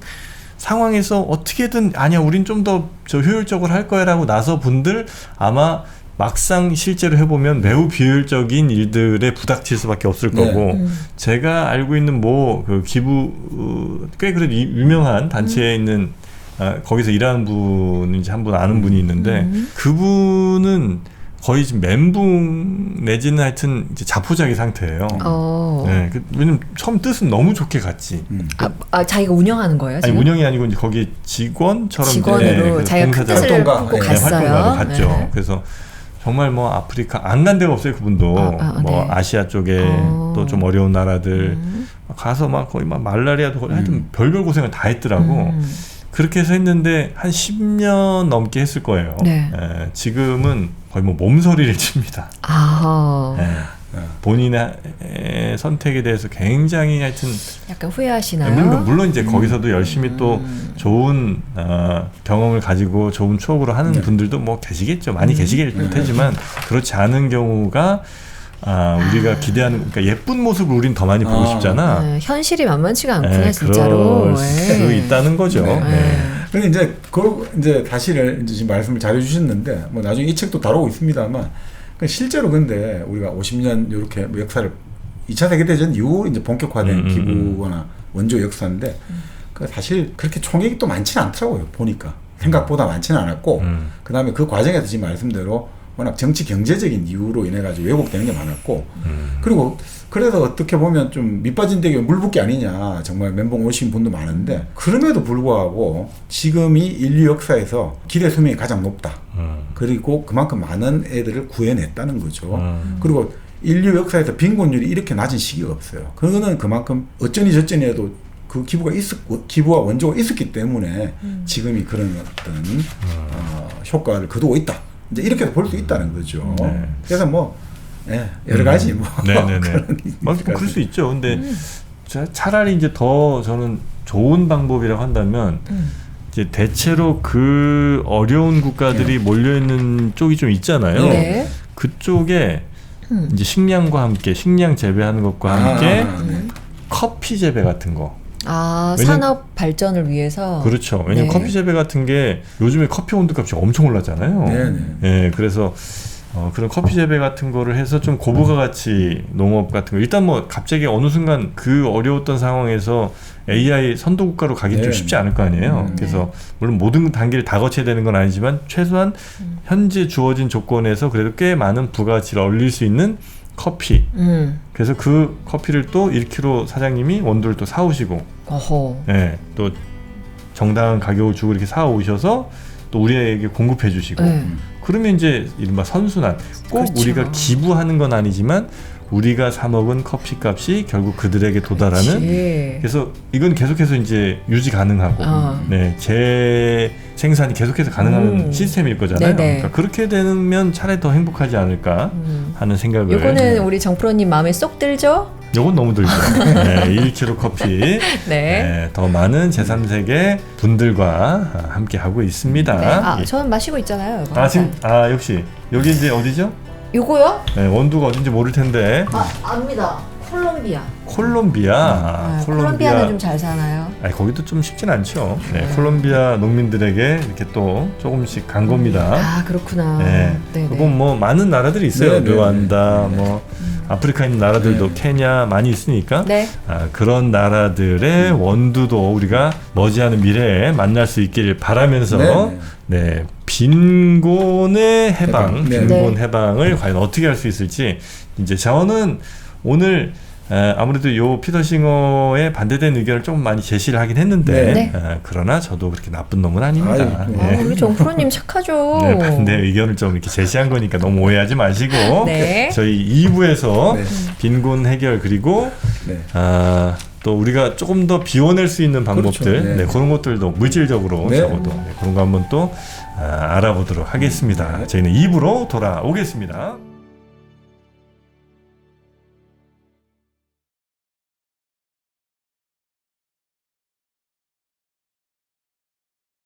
상황에서 어떻게든 아니야 우린 좀 더 효율적으로 할 거야 라고 나서 분들 아마 막상 실제로 해보면 매우 비효율적인 일들에 부닥칠 수밖에 없을 거고 제가 알고 있는 뭐 그 기부 꽤 그래도 유명한 단체에 있는 거기서 일하는 분이 한 분 아는 분이 있는데 그분은 거의 지금 멘붕 내지는 하여튼 이제 자포자기 상태예요. 네, 왜냐면 처음 뜻은 너무 좋게 갔지. 자기가 운영하는 거예요? 지금? 아니 운영이 아니고 이제 거기 직원처럼 직원으로 자기가 큰 뜻을 품고 갔어요. 활동가로 갔죠. 네. 그래서 정말 뭐 아프리카 안 간 데가 없어요 그분도 뭐 네. 아시아 쪽에 또 좀 어려운 나라들 가서 막 거의 막 말라리아도 하여튼 별별 고생을 다 했더라고. 그렇게 해서 했는데 한 10년 넘게 했을 거예요. 네. 지금은 거의 뭐 몸서리를 칩니다. 본인의 선택에 대해서 굉장히 하여튼 약간 후회하시나요? 물론 이제 거기서도 열심히 또 좋은 경험을 가지고 좋은 추억으로 하는 분들도 뭐 계시겠죠. 많이 계시길 테지만 그렇지 않은 경우가 우리가 기대하는 그러니까 예쁜 모습을 우린 더 많이 보고 싶잖아. 네, 현실이 만만치가 않구나 진짜로. 그럴 수 있다는 거죠. 근데 이제 사실은 이제 지금 말씀을 잘해 주셨는데 뭐 나중에 이 책도 다루고 있습니다만 실제로 근데 우리가 50년 이렇게 뭐 역사를 2차 세계대전 이후 이제 본격화된 기부나 원조 역사인데 사실 그렇게 총액이 또 많지는 않더라고요. 보니까 생각보다 많지는 않았고 그다음에 그 과정에서 지금 말씀대로 워낙 정치 경제적인 이유로 인해 가지고 왜곡되는 게 많았고 그리고 그래서 어떻게 보면 좀 밑빠진 댁에 물 붓기 아니냐 정말 멘붕 오신 분도 많은데 그럼에도 불구하고 지금이 인류 역사에서 기대 수명이 가장 높다. 그리고 그만큼 많은 애들을 구해냈다는 거죠. 그리고 인류 역사에서 빈곤율이 이렇게 낮은 시기가 없어요. 그거는 그만큼 어쩌니 저쩌니 해도 그 기부와 원조가 있었기 때문에 지금이 그런 어떤 효과를 거두고 있다. 이제 이렇게 볼 수 있다는 거죠. 그래서 뭐 여러 가지 뭐 그럴 수 있죠. 근데 차라리 이제 더 저는 좋은 방법이라고 한다면 이제 대체로 그 어려운 국가들이 몰려 있는 쪽이 좀 있잖아요. 그쪽에 이제 식량과 함께 식량 재배하는 것과 함께 커피 재배 같은 거. 산업 발전을 위해서. 그렇죠. 왜냐면 커피 재배 같은 게 요즘에 커피 온도값이 엄청 올랐잖아요. 네, 그래서 그런 커피 재배 같은 거를 해서 좀 고부가 가치 농업 같은 거 일단 뭐 갑자기 어느 순간 그 어려웠던 상황에서 AI 선도 국가로 가기 좀 쉽지 않을 거 아니에요. 그래서 물론 모든 단계를 다 거쳐야 되는 건 아니지만 최소한 현재 주어진 조건에서 그래도 꽤 많은 부가가치를 얻을 수 있는 커피. 그래서 그 커피를 또 1kg 사장님이 원두를 또 사오시고, 네, 또 정당한 가격을 주고 이렇게 사오셔서 또 우리에게 공급해 주시고. 그러면 이제 이른바 선순환. 꼭 그렇죠. 우리가 기부하는 건 아니지만 우리가 사 먹은 커피 값이 결국 그들에게 도달하는. 그래서 이건 계속해서 이제 유지 가능하고, 네, 재생산이 계속해서 가능한 시스템일 거잖아요. 그러니까 그렇게 되면 차라리 더 행복하지 않을까 하는 생각을. 이거는 우리 정프로님 마음에 쏙 들죠? 요건 너무 들죠. 네, 1kg 커피. 네, 더 많은 제3세계 분들과 함께 하고 있습니다. 네. 저는 마시고 있잖아요. 이거. 지금 역시 여기 이제 어디죠? 요거요? 네, 원두가 어딘지 모를 텐데. 압니다. 콜롬비아. 콜롬비아는 좀 잘 사나요? 거기도 좀 쉽진 않죠. 네, 콜롬비아 농민들에게 이렇게 또 조금씩 간 겁니다. 그렇구나. 네, 그건 뭐 많은 나라들이 있어요. 르완다, 뭐 아프리카 있는 나라들도 케냐 많이 있으니까. 그런 나라들의 원두도 우리가 머지않은 미래에 만날 수 있길 바라면서 빈곤의 해방, 빈곤 해방을 과연 어떻게 할 수 있을지 이제 저는 오늘 아무래도 요 피터 싱어의 반대되는 의견을 좀 많이 제시를 하긴 했는데 그러나 저도 그렇게 나쁜 놈은 아닙니다. 우리 정프로님 착하죠. 반대 의견을 좀 이렇게 제시한 거니까 너무 오해하지 마시고 저희 2부에서 빈곤 해결 그리고 또 우리가 조금 더 비워낼 수 있는 방법들 그런 것들도 물질적으로 적어도 그런 거 한번 또 알아보도록 하겠습니다. 저희는 2부로 돌아오겠습니다.